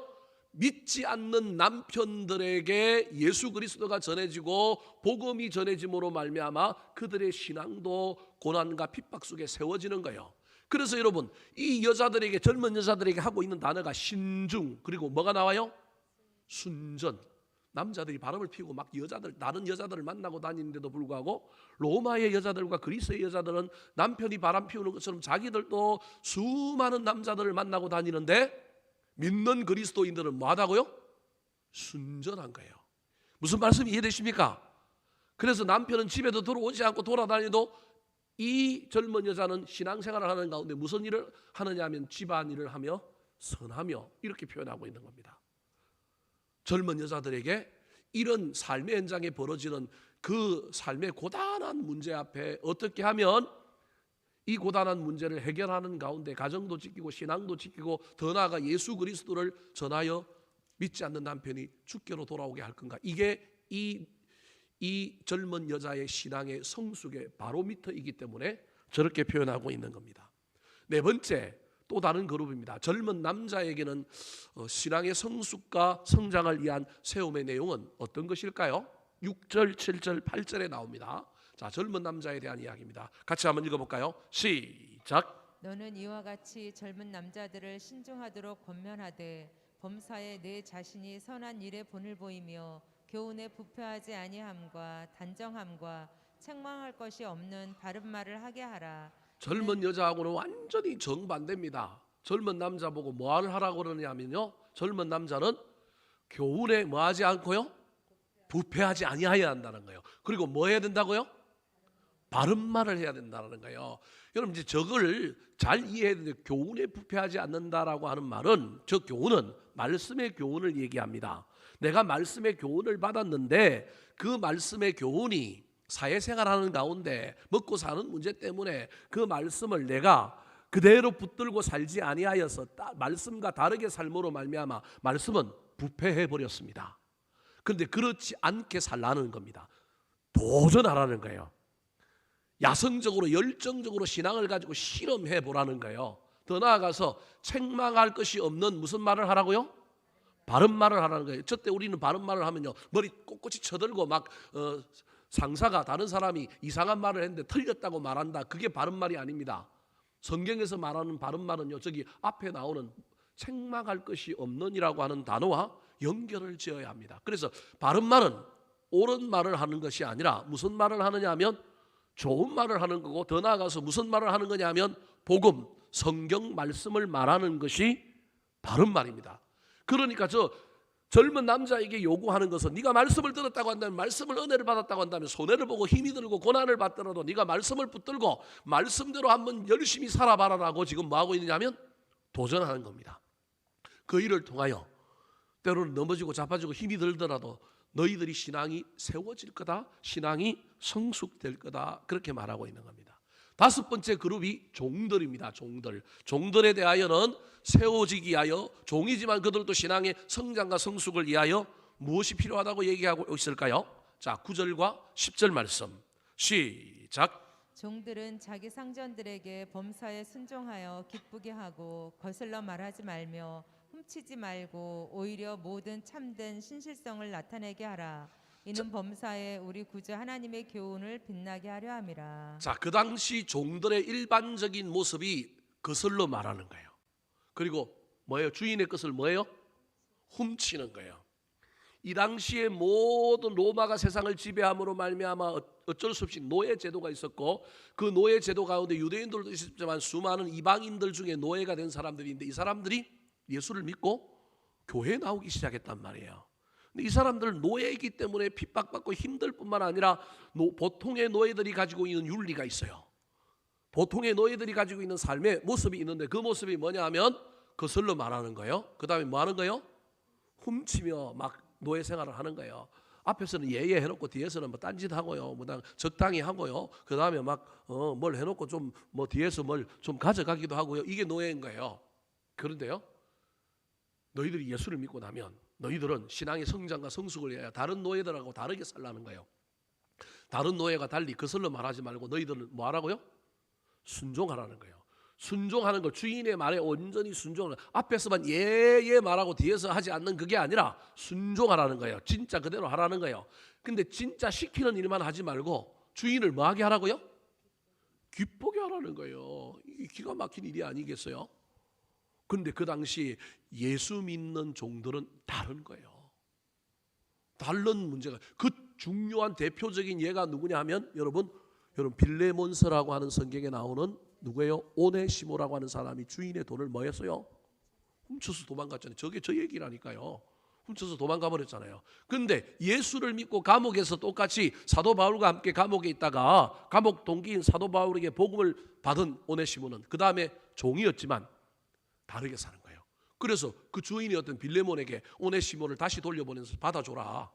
믿지 않는 남편들에게 예수 그리스도가 전해지고 복음이 전해짐으로 말미암아 그들의 신앙도 고난과 핍박 속에 세워지는 거예요. 그래서 여러분, 이 여자들에게, 젊은 여자들에게 하고 있는 단어가 신중, 그리고 뭐가 나와요? 순전. 남자들이 바람을 피우고 막 다른 여자들을 만나고 다니는데도 불구하고 로마의 여자들과 그리스의 여자들은 남편이 바람 피우는 것처럼 자기들도 수많은 남자들을 만나고 다니는데 믿는 그리스도인들은 뭐하다고요? 순전한 거예요. 무슨 말씀이 이해되십니까? 그래서 남편은 집에도 들어오지 않고 돌아다니도 이 젊은 여자는 신앙생활을 하는 가운데 무슨 일을 하느냐 하면 집안일을 하며 선하며 이렇게 표현하고 있는 겁니다. 젊은 여자들에게 이런 삶의 현장에 벌어지는 그 삶의 고단한 문제 앞에 어떻게 하면 이 고단한 문제를 해결하는 가운데 가정도 지키고 신앙도 지키고 더 나아가 예수 그리스도를 전하여 믿지 않는 남편이 주께로 돌아오게 할 건가? 이게 이 젊은 여자의 신앙의 성숙의 바로미터이기 때문에 저렇게 표현하고 있는 겁니다. 네 번째, 또 다른 그룹입니다. 젊은 남자에게는 신앙의 성숙과 성장을 위한 세움의 내용은 어떤 것일까요? 6절, 7절, 8절에 나옵니다. 자, 젊은 남자에 대한 이야기입니다. 같이 한번 읽어볼까요? 시작. 너는 이와 같이 젊은 남자들을 신중하도록 권면하되 범사에 내 자신이 선한 일에 본을 보이며 교훈에 부패하지 아니함과 단정함과 책망할 것이 없는 바른 말을 하게 하라. 젊은 여자하고는 완전히 정반대입니다. 젊은 남자 보고 뭐를 하라고 그러냐면요, 젊은 남자는 교훈에 뭐하지 않고요, 부패하지 아니하여야 한다는 거예요. 그리고 뭐 해야 된다고요? 바른 말을 해야 된다는 거예요. 여러분, 이제 저걸 잘 이해해야 되는데, 교훈에 부패하지 않는다라고 하는 말은, 저 교훈은 말씀의 교훈을 얘기합니다. 내가 말씀의 교훈을 받았는데 그 말씀의 교훈이 사회생활하는 가운데 먹고 사는 문제 때문에 그 말씀을 내가 그대로 붙들고 살지 아니하여서 말씀과 다르게 삶으로 말미암아 말씀은 부패해 버렸습니다. 그런데 그렇지 않게 살라는 겁니다. 도전하라는 거예요. 야성적으로 열정적으로 신앙을 가지고 실험해 보라는 거예요. 더 나아가서 책망할 것이 없는 무슨 말을 하라고요? 바른 말을 하라는 거예요. 저때 우리는 바른 말을 하면요, 머리 꼿꼿이 쳐들고 막 상사가 다른 사람이 이상한 말을 했는데 틀렸다고 말한다. 그게 바른 말이 아닙니다. 성경에서 말하는 바른 말은요, 저기 앞에 나오는 책망할 것이 없는이라고 하는 단어와 연결을 지어야 합니다. 그래서 바른 말은 옳은 말을 하는 것이 아니라 무슨 말을 하느냐 하면 좋은 말을 하는 거고, 더 나아가서 무슨 말을 하는 거냐 하면 복음, 성경 말씀을 말하는 것이 바른 말입니다. 그러니까 저 젊은 남자에게 요구하는 것은, 네가 말씀을 들었다고 한다면, 말씀을 은혜를 받았다고 한다면, 손해를 보고 힘이 들고 고난을 받더라도 네가 말씀을 붙들고 말씀대로 한번 열심히 살아봐라라고 지금 뭐하고 있느냐면 도전하는 겁니다. 그 일을 통하여 때로는 넘어지고 자빠지고 힘이 들더라도 너희들이 신앙이 세워질 거다, 신앙이 성숙될 거다, 그렇게 말하고 있는 겁니다. 다섯 번째 그룹이 종들입니다. 종들에 대하여는 세워지기 위하여, 종이지만 그들도 신앙의 성장과 성숙을 위하여 무엇이 필요하다고 얘기하고 있을까요? 자, 9절과 10절 말씀 시작. 종들은 자기 상전들에게 범사에 순종하여 기쁘게 하고 거슬러 말하지 말며 훔치지 말고 오히려 모든 참된 신실성을 나타내게 하라. 이는 범사에 우리 구주 하나님의 교훈을 빛나게 하려 함이라. 자, 그 당시 종들의 일반적인 모습이 거슬러 말하는 거예요. 그리고 뭐예요? 주인의 것을 뭐예요? 훔치는 거예요. 이 당시에 모든 로마가 세상을 지배함으로 말미암아 어쩔 수 없이 노예 제도가 있었고, 그 노예 제도 가운데 유대인들도 있었지만 수많은 이방인들 중에 노예가 된 사람들이 있는데, 이 사람들이 예수를 믿고 교회에 나오기 시작했단 말이에요. 근데 이 사람들 노예이기 때문에 핍박받고 힘들 뿐만 아니라 보통의 노예들이 가지고 있는 윤리가 있어요. 보통의 노예들이 가지고 있는 삶의 모습이 있는데, 그 모습이 뭐냐 하면 거슬러 말하는 거예요. 그 다음에 뭐 하는 거예요? 훔치며 막 노예 생활을 하는 거예요. 앞에서는 예예 해놓고 뒤에서는 뭐 딴짓 하고요, 뭐 적당히 하고요. 그 다음에 막 뭘 해놓고 좀 뭐 뒤에서 뭘 좀 가져가기도 하고요. 이게 노예인 거예요. 그런데요, 너희들이 예수를 믿고 나면 너희들은 신앙의 성장과 성숙을 위하여 다른 노예들하고 다르게 살라는 거예요. 다른 노예가 달리 거슬러 말하지 말고 너희들은 뭐 하라고요? 순종하라는 거예요. 순종하는 걸, 주인의 말에 온전히 순종을, 앞에서만 예 말하고 뒤에서 하지 않는 그게 아니라 순종하라는 거예요. 진짜 그대로 하라는 거예요. 근데 진짜 시키는 일만 하지 말고 주인을 뭐 하게 하라고요? 기쁘게 하라는 거예요. 이 기가 막힌 일이 아니겠어요? 근데 그 당시 예수 믿는 종들은 다른 거예요. 다른 문제가, 그 중요한 대표적인 예가 누구냐 하면 여러분 빌레몬서라고 하는 성경에 나오는 누구예요? 오네시모라고 하는 사람이 주인의 돈을 뭐 했어요? 훔쳐서 도망갔잖아요. 저게 저 얘기라니까요. 훔쳐서 도망가 버렸잖아요. 근데 예수를 믿고 감옥에서 똑같이 사도 바울과 함께 감옥에 있다가 감옥 동기인 사도 바울에게 복음을 받은 오네시모는 그 다음에 종이었지만 다르게 사는 거예요. 그래서 그 주인이 어떤 빌레몬에게 오네시모를 다시 돌려보내서 받아줘라.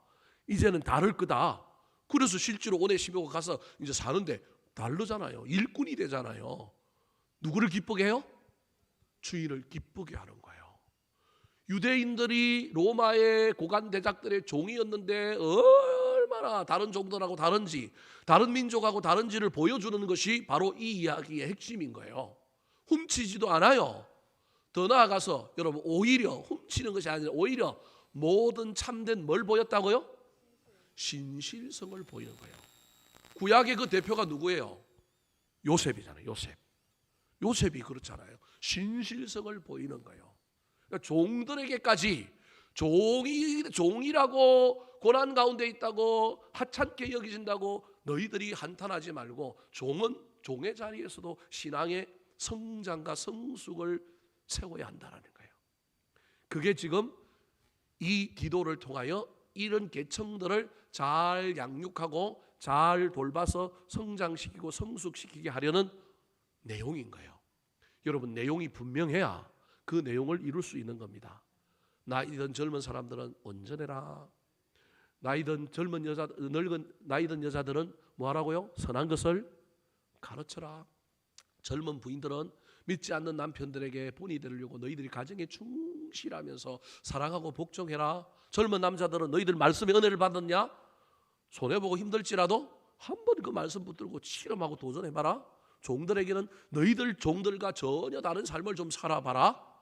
이제는 다를 거다. 그래서 실제로 오네시모가 가서 이제 사는데 다르잖아요. 일꾼이 되잖아요. 누구를 기쁘게 해요? 주인을 기쁘게 하는 거예요. 유대인들이 로마의 고관 대작들의 종이었는데 얼마나 다른 종들하고 다른지, 다른 민족하고 다른지를 보여주는 것이 바로 이 이야기의 핵심인 거예요. 훔치지도 않아요. 더 나아가서 여러분 오히려 훔치는 것이 아니라 오히려 모든 참된 뭘 보였다고요? 신실성을 보이는 거예요. 구약의 그 대표가 누구예요? 요셉이잖아요. 요셉이 그렇잖아요. 신실성을 보이는 거예요. 그러니까 종들에게까지 종이라고 고난 가운데 있다고 하찮게 여기진다고 너희들이 한탄하지 말고 종은 종의 자리에서도 신앙의 성장과 성숙을 세워야 한다는 거예요. 그게 지금 이 기도를 통하여 이런 계층들을 잘 양육하고 잘 돌봐서 성장시키고 성숙시키게 하려는 내용인 거예요. 여러분, 내용이 분명해야 그 내용을 이룰 수 있는 겁니다. 나이든 젊은 사람들은 온전해라. 나이든 젊은 여자, 나이든 여자들은 뭐 하라고요? 선한 것을 가르쳐라. 젊은 부인들은 믿지 않는 남편들에게 본이 되려고 너희들이 가정에 충실하면서 사랑하고 복종해라. 젊은 남자들은 너희들 말씀의 은혜를 받았냐? 손해보고 힘들지라도 한번 그 말씀 붙들고 실험하고 도전해봐라. 종들에게는 너희들 종들과 전혀 다른 삶을 좀 살아봐라.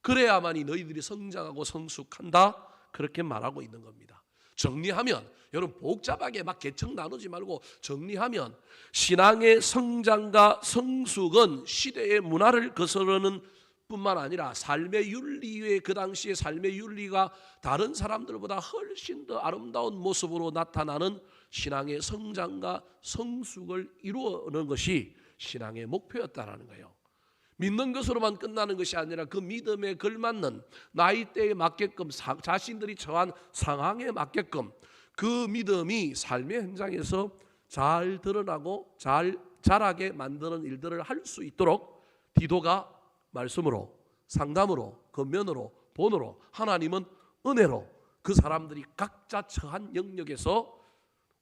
그래야만이 너희들이 성장하고 성숙한다. 그렇게 말하고 있는 겁니다. 정리하면, 여러분 복잡하게 막 계층 나누지 말고 정리하면, 신앙의 성장과 성숙은 시대의 문화를 거스르는 뿐만 아니라 삶의 윤리의, 그 당시의 삶의 윤리가 다른 사람들보다 훨씬 더 아름다운 모습으로 나타나는 신앙의 성장과 성숙을 이루어내는 것이 신앙의 목표였다라는 거예요. 믿는 것으로만 끝나는 것이 아니라 그 믿음에 걸맞는 나이대에 맞게끔 자신들이 처한 상황에 맞게끔 그 믿음이 삶의 현장에서 잘 드러나고 잘 자라게 만드는 일들을 할 수 있도록 디도가 말씀으로, 상담으로, 권면으로, 본으로, 하나님은 은혜로 그 사람들이 각자 처한 영역에서,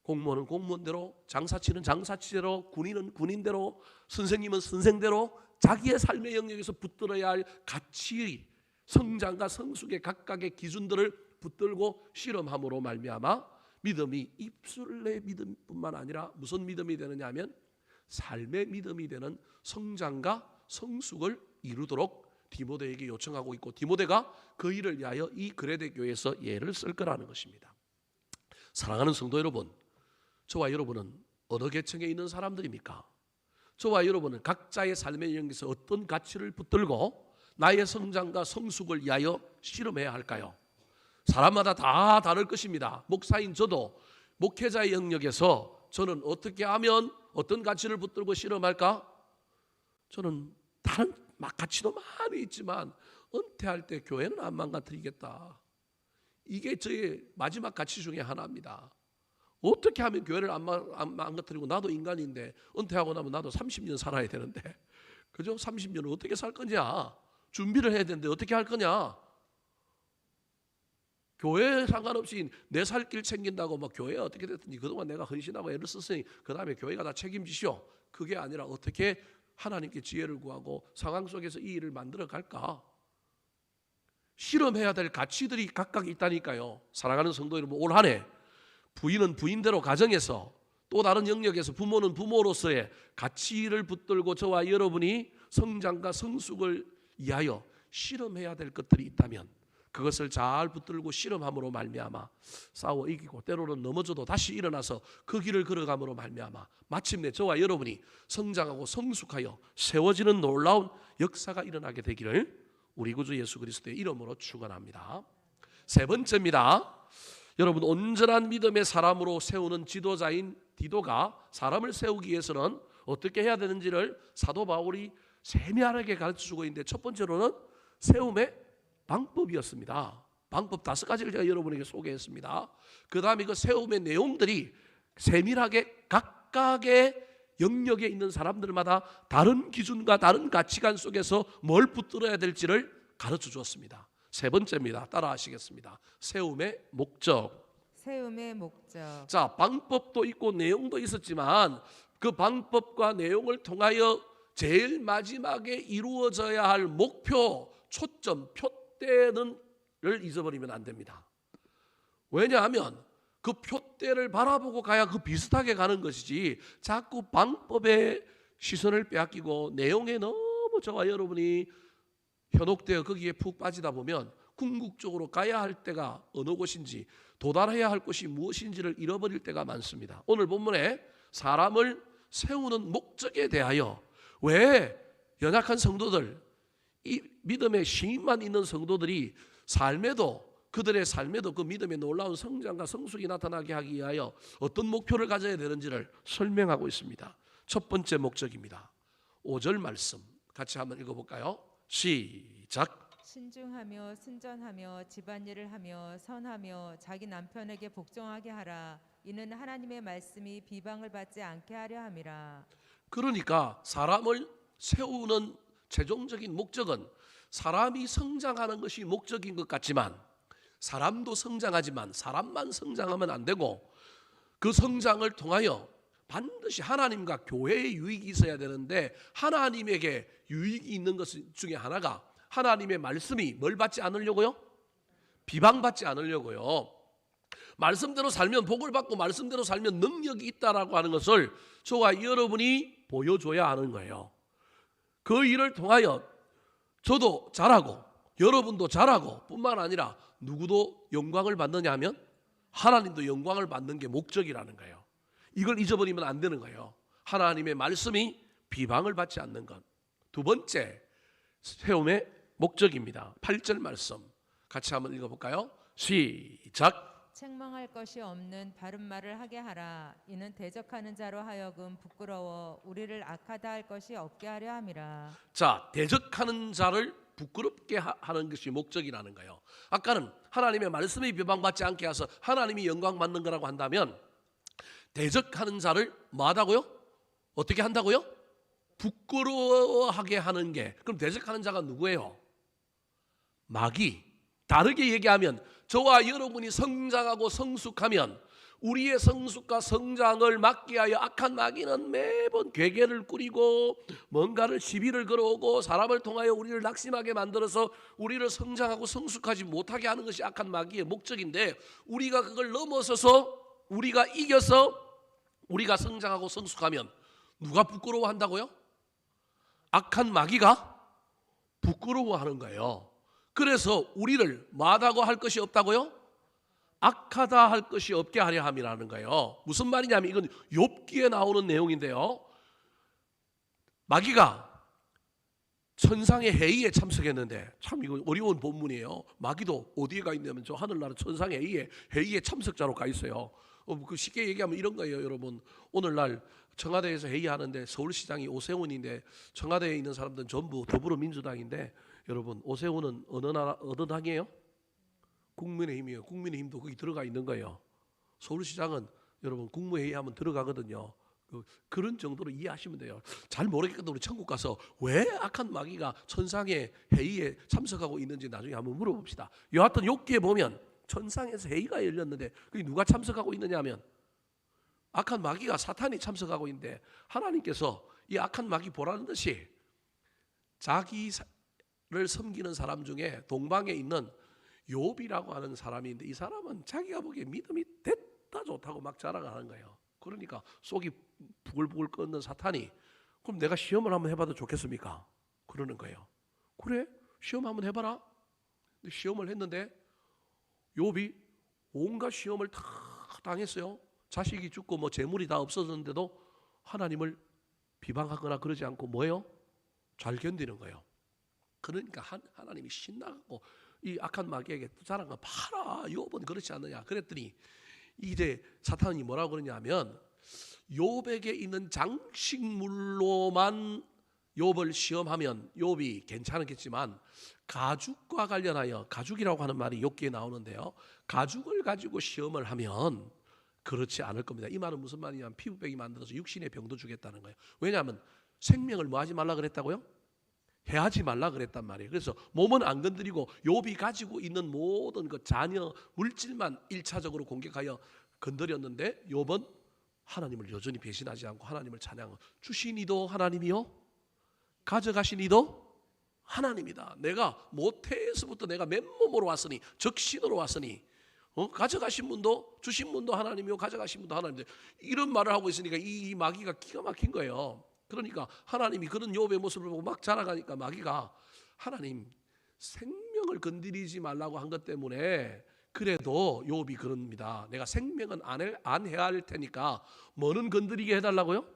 공무원은 공무원대로, 장사치는 장사치대로, 군인은 군인대로, 선생님은 선생대로 자기의 삶의 영역에서 붙들어야 할 가치의 성장과 성숙의 각각의 기준들을 붙들고 실험함으로 말미암아 믿음이 입술의 믿음뿐만 아니라 무슨 믿음이 되느냐 하면 삶의 믿음이 되는 성장과 성숙을 이루도록 디모데에게 요청하고 있고, 디모데가 그 일을 위하여 이 그레데 교회에서 예를 쓸 거라는 것입니다. 사랑하는 성도 여러분, 저와 여러분은 어느 계층에 있는 사람들입니까? 저와 여러분은 각자의 삶의 영역에서 어떤 가치를 붙들고 나의 성장과 성숙을 위하여 실험해야 할까요? 사람마다 다 다를 것입니다. 목사인 저도 목회자의 영역에서 저는 어떻게 하면 어떤 가치를 붙들고 실험할까? 저는 다른 가치도 많이 있지만 은퇴할 때 교회는 안 망가뜨리겠다. 이게 저의 마지막 가치 중에 하나입니다. 어떻게 하면 교회를 안 망가뜨리고, 나도 인간인데 은퇴하고 나면 나도 30년 살아야 되는데, 그죠? 30년을 어떻게 살 거냐? 준비를 해야 되는데 어떻게 할 거냐? 교회에 상관없이 내 살 길 챙긴다고 막 교회에 어떻게 됐든지 그동안 내가 헌신하고 애를 썼으니 그 다음에 교회가 다 책임지시오. 그게 아니라 어떻게 하나님께 지혜를 구하고 상황 속에서 이 일을 만들어 갈까? 실험해야 될 가치들이 각각 있다니까요. 사랑하는 성도 여러분, 올 한 해 부인은 부인대로 가정에서, 또 다른 영역에서 부모는 부모로서의 가치를 붙들고 저와 여러분이 성장과 성숙을 위하여 실험해야 될 것들이 있다면 그것을 잘 붙들고 실험함으로 말미암아 싸워 이기고 때로는 넘어져도 다시 일어나서 그 길을 걸어감으로 말미암아 마침내 저와 여러분이 성장하고 성숙하여 세워지는 놀라운 역사가 일어나게 되기를 우리 구주 예수 그리스도의 이름으로 축원합니다. 세 번째입니다. 여러분, 온전한 믿음의 사람으로 세우는 지도자인 디도가 사람을 세우기 위해서는 어떻게 해야 되는지를 사도 바울이 세밀하게 가르쳐주고 있는데, 첫 번째로는 세움의 방법이었습니다. 방법 5가지를 제가 여러분에게 소개했습니다. 그 다음에 그 세움의 내용들이 세밀하게 각각의 영역에 있는 사람들마다 다른 기준과 다른 가치관 속에서 뭘 붙들어야 될지를 가르쳐 주었습니다. 세 번째입니다. 따라하시겠습니다. 세움의 목적. 세움의 목적. 자, 방법도 있고 내용도 있었지만 그 방법과 내용을 통하여 제일 마지막에 이루어져야 할 목표, 초점, 표대를 잊어버리면 안 됩니다. 왜냐하면 그 표대를 바라보고 가야 그 비슷하게 가는 것이지, 자꾸 방법에 시선을 빼앗기고 내용에 너무 저와 여러분이 현혹되어 거기에 푹 빠지다 보면 궁극적으로 가야 할 때가 어느 곳인지, 도달해야 할 곳이 무엇인지를 잃어버릴 때가 많습니다. 오늘 본문에 사람을 세우는 목적에 대하여, 왜 연약한 성도들, 이 믿음의 신임만 있는 성도들이 그들의 삶에도 그 믿음의 놀라운 성장과 성숙이 나타나게 하기 위하여 어떤 목표를 가져야 되는지를 설명하고 있습니다. 첫 번째 목적입니다. 5절 말씀 같이 한번 읽어볼까요? 시작. 신중하며 순전하며 집안일을 하며 선하며 자기 남편에게 복종하게 하라. 이는 하나님의 말씀이 비방을 받지 않게 하려 함이라. 그러니까 사람을 세우는 최종적인 목적은 사람이 성장하는 것이 목적인 것 같지만, 사람도 성장하지만 사람만 성장하면 안 되고, 그 성장을 통하여 반드시 하나님과 교회의 유익이 있어야 되는데, 하나님에게 유익이 있는 것 중에 하나가 하나님의 말씀이 뭘 받지 않으려고요? 비방받지 않으려고요. 말씀대로 살면 복을 받고 말씀대로 살면 능력이 있다라고 하는 것을 저와 여러분이 보여줘야 하는 거예요. 그 일을 통하여 저도 잘하고 여러분도 잘하고 뿐만 아니라 누구도 영광을 받느냐 하면 하나님도 영광을 받는 게 목적이라는 거예요. 이걸 잊어버리면 안 되는 거예요. 하나님의 말씀이 비방을 받지 않는 것. 두 번째 세움의 목적입니다. 8절 말씀 같이 한번 읽어볼까요? 시작. 책망할 것이 없는 바른 말을 하게 하라. 이는 대적하는 자로 하여금 부끄러워 우리를 악하다 할 것이 없게 하려 함이라. 자, 대적하는 자를 부끄럽게 하는 것이 목적이라는 거예요. 아까는 하나님의 말씀이 비방받지 않게 해서 하나님이 영광 받는 거라고 한다면, 대적하는 자를 뭐하다고요? 어떻게 한다고요? 부끄러워하게 하는 게, 그럼 대적하는 자가 누구예요? 마귀. 다르게 얘기하면 저와 여러분이 성장하고 성숙하면 우리의 성숙과 성장을 막게 하여 악한 마귀는 매번 괴계를 꾸리고 뭔가를 시비를 걸어오고 사람을 통하여 우리를 낙심하게 만들어서 우리를 성장하고 성숙하지 못하게 하는 것이 악한 마귀의 목적인데, 우리가 그걸 넘어서서 우리가 이겨서 우리가 성장하고 성숙하면 누가 부끄러워한다고요? 악한 마귀가 부끄러워하는 거예요. 그래서 우리를 뭐하다고 할 것이 없다고요? 악하다 할 것이 없게 하려 함이라는 거예요. 무슨 말이냐면 이건 욥기에 나오는 내용인데요. 마귀가 천상의 회의에 참석했는데, 참 이거 어려운 본문이에요. 마귀도 어디에 가 있냐면 저 하늘나라 천상의 회의에 참석자로 가 있어요. 그 쉽게 얘기하면 이런 거예요, 여러분. 오늘날 청와대에서 회의하는데 서울시장이 오세훈인데 청와대에 있는 사람들은 전부 더불어민주당인데, 여러분 오세훈은 어느 당이에요? 국민의힘이에요. 국민의힘도 거기 들어가 있는 거예요. 서울시장은 여러분 국무회의하면 들어가거든요. 그런 정도로 이해하시면 돼요. 잘 모르겠거든. 우리 천국 가서 왜 악한 마귀가 천상의 회의에 참석하고 있는지 나중에 한번 물어봅시다. 여하튼 욥기에 보면 천상에서 회의가 열렸는데 그게 누가 참석하고 있느냐 하면 악한 마귀가 사탄이 참석하고 있는데, 하나님께서 이 악한 마귀 보라는 듯이 자기를 섬기는 사람 중에 동방에 있는 욥이라고 하는 사람이 있는데, 이 사람은 자기가 보기에 믿음이 됐다 좋다고 막 자랑하는 거예요. 그러니까 속이 부글부글 끓는 사탄이, 그럼 내가 시험을 한번 해봐도 좋겠습니까? 그러는 거예요. 그래, 시험 한번 해봐라. 시험을 했는데 욥이 온갖 시험을 다 당했어요. 자식이 죽고 뭐 재물이 다 없어졌는데도 하나님을 비방하거나 그러지 않고 뭐예요? 잘 견디는 거예요. 그러니까 하나님이 신나갖고 이 악한 마귀에게 자란 거 봐라, 욥은 그렇지 않느냐 그랬더니 이제 사탄이 뭐라고 그러냐면 욥에게 있는 장식물로만 욥을 시험하면 욥이 괜찮겠지만 가죽과 관련하여, 가죽이라고 하는 말이 욥기에 나오는데요, 가죽을 가지고 시험을 하면 그렇지 않을 겁니다. 이 말은 무슨 말이냐면 피부병이 만들어서 육신의 병도 주겠다는 거예요. 왜냐하면 생명을 뭐 하지 말라 그랬다고요? 해하지 말라 그랬단 말이에요. 그래서 몸은 안 건드리고 욥이 가지고 있는 모든 그 잔여 물질만 1차적으로 공격하여 건드렸는데 욥은 하나님을 여전히 배신하지 않고 하나님을 찬양하고, 주신 이도 하나님이요 가져가신 이도 하나님이다. 내가 모태에서부터 내가 맨몸으로 왔으니, 적신으로 왔으니 가져가신 분도 주신 분도 하나님이요 가져가신 분도 하나님이다. 이런 말을 하고 있으니까 이 마귀가 기가 막힌 거예요. 그러니까 하나님이 그런 욥의 모습을 보고 막 자라가니까 마귀가 하나님 생명을 건드리지 말라고 한 것 때문에 그래도 욥이 그럽니다. 내가 생명은 안 해야 할 테니까 뭐는 건드리게 해달라고요?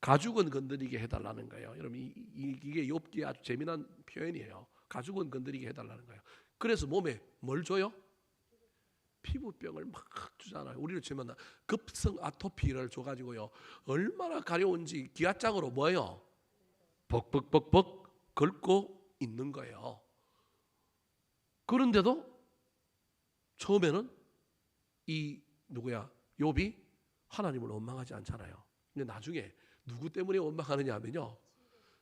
가죽은 건드리게 해달라는 거예요. 여러분 이게 욥기의 아주 재미난 표현이에요. 가죽은 건드리게 해달라는 거예요. 그래서 몸에 뭘 줘요? 피부병을 막 주잖아요. 우리를 치면 급성 아토피를 줘가지고요, 얼마나 가려운지 기아장으로 뭐예요? 벅벅벅벅 긁고 있는 거예요. 그런데도 처음에는 이 누구야? 욥이 하나님을 원망하지 않잖아요. 근데 나중에 누구 때문에 원망하느냐 하면요,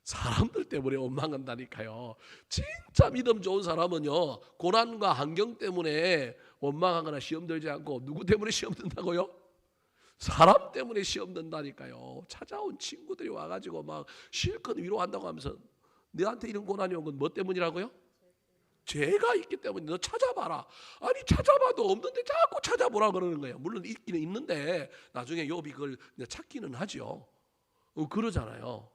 사람들 때문에 원망한다니까요. 진짜 믿음 좋은 사람은요, 고난과 환경 때문에 원망하거나 시험 들지 않고 누구 때문에 시험 든다고요? 사람 때문에 시험 든다니까요. 찾아온 친구들이 와가지고 막 실컷 위로한다고 하면서 너한테 이런 고난이 온 건 뭐 때문이라고요? 죄가 있기 때문에 너 찾아봐라. 아니 찾아봐도 없는데 자꾸 찾아보라 그러는 거예요. 물론 있기는 있는데 나중에 욥이 그걸 찾기는 하죠. 그러잖아요.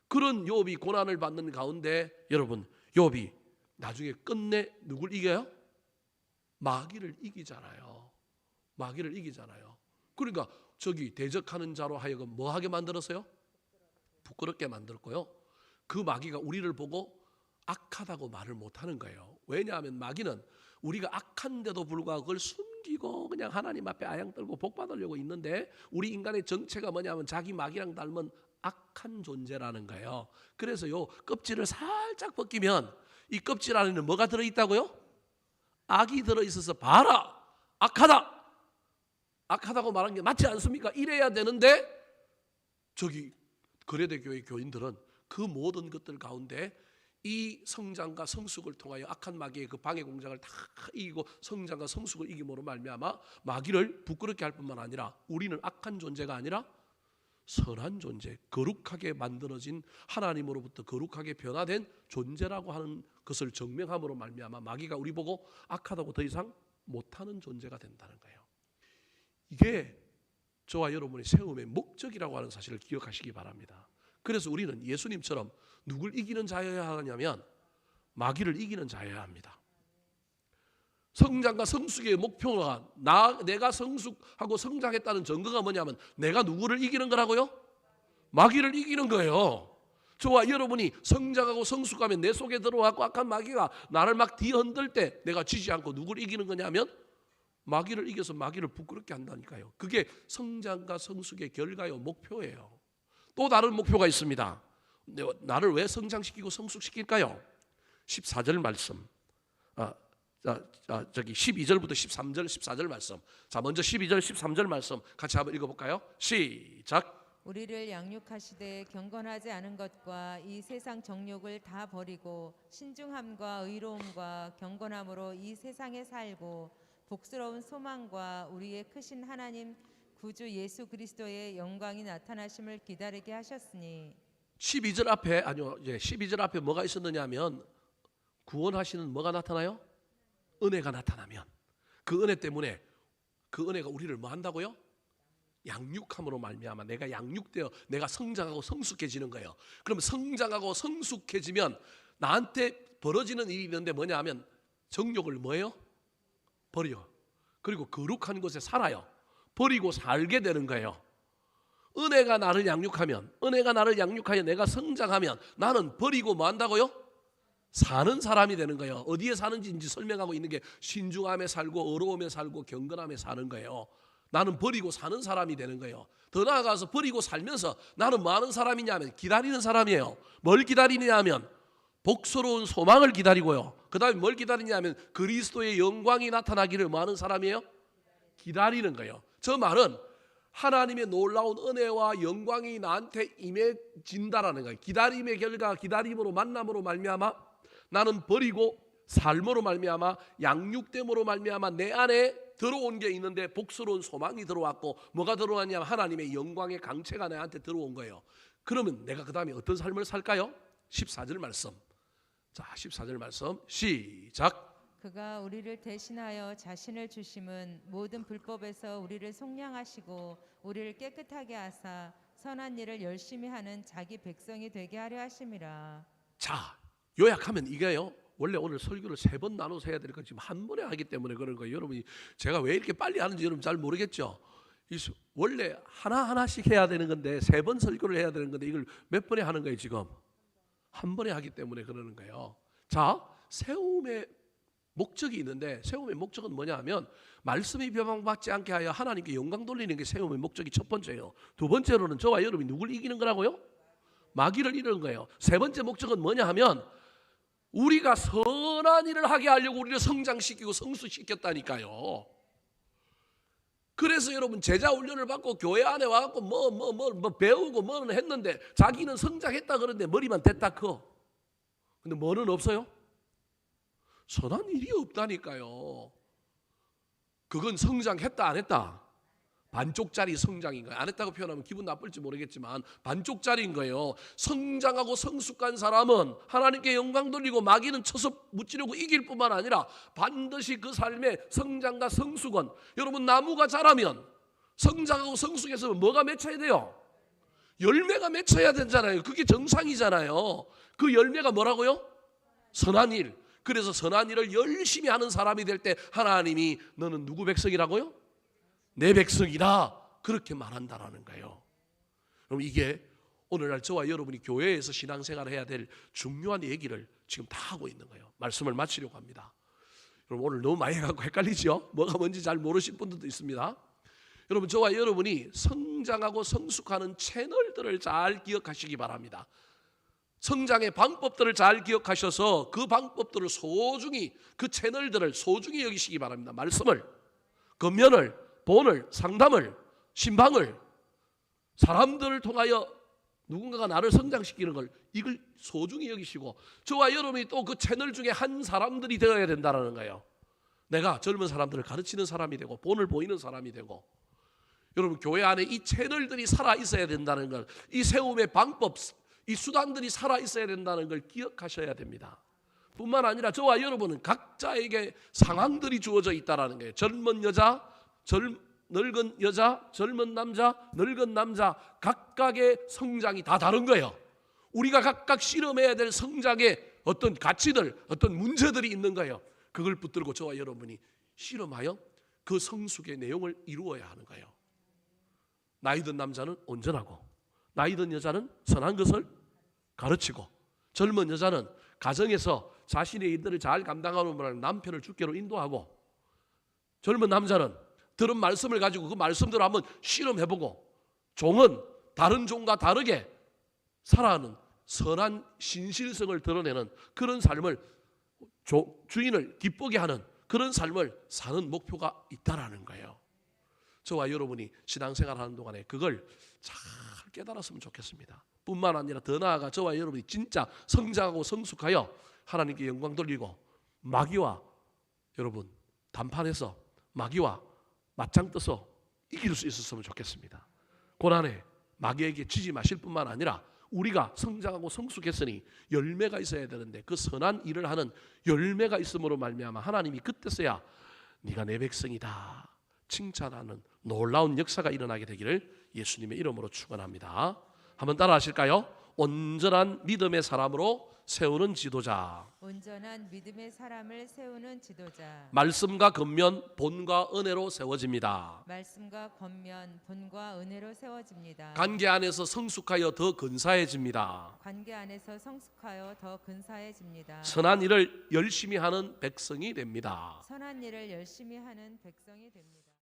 그런 욥이 고난을 받는 가운데 여러분, 욥이 나중에 끝내 누굴 이겨요? 마귀를 이기잖아요. 마귀를 이기잖아요. 그러니까 저기 대적하는 자로 하여금 뭐 하게 만들었어요? 부끄럽게 만들었고요. 그 마귀가 우리를 보고 악하다고 말을 못하는 거예요. 왜냐하면 마귀는 우리가 악한데도 불구하고 그걸 숨기고 그냥 하나님 앞에 아양 떨고 복 받으려고 있는데, 우리 인간의 정체가 뭐냐면 자기 마귀랑 닮은 악한 존재라는 거예요. 그래서 요 껍질을 살짝 벗기면 이 껍질 안에는 뭐가 들어있다고요? 악이 들어있어서 봐라, 악하다, 악하다고 말한 게 맞지 않습니까? 이래야 되는데 저기 거래대 교회 교인들은 그 모든 것들 가운데 이 성장과 성숙을 통하여 악한 마귀의 그 방해 공작을 다 이기고 성장과 성숙을 이김으로 말미암아 마귀를 부끄럽게 할 뿐만 아니라 우리는 악한 존재가 아니라 선한 존재, 거룩하게 만들어진 하나님으로부터 거룩하게 변화된 존재라고 하는 것을 증명함으로 말미암아 마귀가 우리 보고 악하다고 더 이상 못하는 존재가 된다는 거예요. 이게 저와 여러분의 세움의 목적이라고 하는 사실을 기억하시기 바랍니다. 그래서 우리는 예수님처럼 누굴 이기는 자여야 하냐면 마귀를 이기는 자여야 합니다. 성장과 성숙의 목표가 내가 성숙하고 성장했다는 증거가 뭐냐면 내가 누구를 이기는 거라고요? 마귀를 이기는 거예요. 저와 여러분이 성장하고 성숙하면 내 속에 들어와서 악한 마귀가 나를 막 뒤흔들 때 내가 지지 않고 누구를 이기는 거냐면 마귀를 이겨서 마귀를 부끄럽게 한다니까요. 그게 성장과 성숙의 결과요, 목표예요. 또 다른 목표가 있습니다. 나를 왜 성장시키고 성숙시킬까요? 14절 말씀. 저기 12절부터 13절, 14절 말씀. 자, 먼저 12절, 13절 말씀 같이 한번 읽어볼까요? 시작. 우리를 양육하시되 경건하지 않은 것과 이 세상 정욕을 다 버리고 신중함과 의로움과 경건함으로 이 세상에 살고 복스러운 소망과 우리의 크신 하나님 구주 예수 그리스도의 영광이 나타나심을 기다리게 하셨으니. 12절 앞에 12절 앞에 뭐가 있었느냐면 구원하시는 뭐가 나타나요? 은혜가 나타나면 그 은혜 때문에 그 은혜가 우리를 뭐 한다고요? 양육함으로 말미암아 내가 양육되어 내가 성장하고 성숙해지는 거예요. 그럼 성장하고 성숙해지면 나한테 벌어지는 일이 있는데 뭐냐 하면 정욕을 뭐예요? 버려. 그리고 거룩한 곳에 살아요. 버리고 살게 되는 거예요. 은혜가 나를 양육하면, 은혜가 나를 양육하여 내가 성장하면 나는 버리고 뭐 한다고요? 사는 사람이 되는 거예요. 어디에 사는지 이제 설명하고 있는 게 신중함에 살고 어려움에 살고 경건함에 사는 거예요. 나는 버리고 사는 사람이 되는 거예요. 더 나아가서 버리고 살면서 나는 뭐 하는 사람이냐면 기다리는 사람이에요. 뭘 기다리느냐 하면 복스러운 소망을 기다리고요. 그 다음에 뭘 기다리냐면 그리스도의 영광이 나타나기를 뭐 하는 사람이에요? 기다리는 거예요. 저 말은 하나님의 놀라운 은혜와 영광이 나한테 임해진다라는 거예요. 기다림의 결과, 기다림으로 만남으로 말미암아 나는 버리고 삶으로 말미암아 양육됨으로 말미암아 내 안에 들어온 게 있는데 복스러운 소망이 들어왔고 뭐가 들어왔냐면 하나님의 영광의 강체가 나한테 들어온 거예요. 그러면 내가 그 다음에 어떤 삶을 살까요? 14절 말씀. 자, 14절 말씀 시작. 그가 우리를 대신하여 자신을 주심은 모든 불법에서 우리를 속량하시고 우리를 깨끗하게 하사 선한 일을 열심히 하는 자기 백성이 되게 하려 하심이라. 자, 요약하면 이게요. 원래 오늘 설교를 3번 나눠서 해야 될 거 지금 한 번에 하기 때문에 그런 거예요. 여러분이 제가 왜 이렇게 빨리 하는지 여러분 잘 모르겠죠. 원래 하나하나씩 해야 되는 건데 3번 설교를 해야 되는 건데 이걸 몇 번에 하는 거예요 지금? 한 번에 하기 때문에 그러는 거예요. 자, 세움의 목적이 있는데 세움의 목적은 뭐냐 하면 말씀이 변방받지 않게 하여 하나님께 영광 돌리는 게 세움의 목적이 첫 번째예요. 두 번째로는 저와 여러분이 누굴 이기는 거라고요? 마귀를 이기는 거예요. 세 번째 목적은 뭐냐 하면 우리가 선한 일을 하게 하려고 우리를 성장시키고 성숙시켰다니까요. 그래서 여러분 제자 훈련을 받고 교회 안에 와갖고 뭐 배우고 뭐는 했는데 자기는 성장했다 그러는데 머리만 됐다 커. 근데 뭐는 없어요? 선한 일이 없다니까요. 그건 성장했다 안 했다? 반쪽짜리 성장인 거예요. 안 했다고 표현하면 기분 나쁠지 모르겠지만 반쪽짜리인 거예요. 성장하고 성숙한 사람은 하나님께 영광 돌리고 마귀는 쳐서 무찌르고 이길 뿐만 아니라 반드시 그 삶의 성장과 성숙은 여러분 나무가 자라면 성장하고 성숙해서 뭐가 맺혀야 돼요? 열매가 맺혀야 되잖아요. 그게 정상이잖아요. 그 열매가 뭐라고요? 선한 일. 그래서 선한 일을 열심히 하는 사람이 될 때 하나님이 너는 누구 백성이라고요? 내 백성이다 그렇게 말한다라는 거예요. 그럼 이게 오늘날 저와 여러분이 교회에서 신앙생활을 해야 될 중요한 얘기를 지금 다 하고 있는 거예요. 말씀을 마치려고 합니다. 여러분 오늘 너무 많이 해갖고 헷갈리죠? 뭐가 뭔지 잘 모르실 분들도 있습니다. 여러분 저와 여러분이 성장하고 성숙하는 채널들을 잘 기억하시기 바랍니다. 성장의 방법들을 잘 기억하셔서 그 방법들을 소중히 그 채널들을 소중히 여기시기 바랍니다. 말씀을, 권면을, 본을, 상담을, 신방을 사람들을 통하여 누군가가 나를 성장시키는 걸 이걸 소중히 여기시고 저와 여러분이 또 그 채널 중에 한 사람들이 되어야 된다는 거예요. 내가 젊은 사람들을 가르치는 사람이 되고 본을 보이는 사람이 되고 여러분 교회 안에 이 채널들이 살아 있어야 된다는 걸 이 세움의 방법 이 수단들이 살아 있어야 된다는 걸 기억하셔야 됩니다. 뿐만 아니라 저와 여러분은 각자에게 상황들이 주어져 있다는 거예요. 젊은 여자, 늙은 여자, 젊은 남자, 늙은 남자 각각의 성장이 다 다른 거예요. 우리가 각각 실험해야 될 성장의 어떤 가치들, 어떤 문제들이 있는 거예요. 그걸 붙들고 저와 여러분이 실험하여 그 성숙의 내용을 이루어야 하는 거예요. 나이 든 남자는 온전하고 나이 든 여자는 선한 것을 가르치고 젊은 여자는 가정에서 자신의 일들을 잘 감당하는 남편을 주께로 인도하고 젊은 남자는 들은 말씀을 가지고 그 말씀대로 한번 실험해보고 종은 다른 종과 다르게 살아가는 선한 신실성을 드러내는 그런 삶을 주인을 기쁘게 하는 그런 삶을 사는 목표가 있다라는 거예요. 저와 여러분이 신앙생활하는 동안에 그걸 잘 깨달았으면 좋겠습니다. 뿐만 아니라 더 나아가 저와 여러분이 진짜 성장하고 성숙하여 하나님께 영광 돌리고 마귀와 여러분 단판에서 마귀와 맞짱 떠서 이길 수 있었으면 좋겠습니다. 고난에 마귀에게 지지 마실 뿐만 아니라 우리가 성장하고 성숙했으니 열매가 있어야 되는데 그 선한 일을 하는 열매가 있음으로 말미암아 하나님이 그때서야 네가 내 백성이다 칭찬하는 놀라운 역사가 일어나게 되기를 예수님의 이름으로 축원합니다. 한번 따라 하실까요? 온전한 믿음의 사람으로 세우는 지도자. 온전한 믿음의 사람을 세우는 지도자. 말씀과 겉면, 본과 은혜로 세워집니다. 말씀과 겉면, 본과 은혜로 세워집니다. 관계 안에서 성숙하여 더 근사해집니다. 관계 안에서 성숙하여 더 근사해집니다. 선한 일을 열심히 하는 백성이 됩니다. 선한 일을 열심히 하는 백성이 됩니다.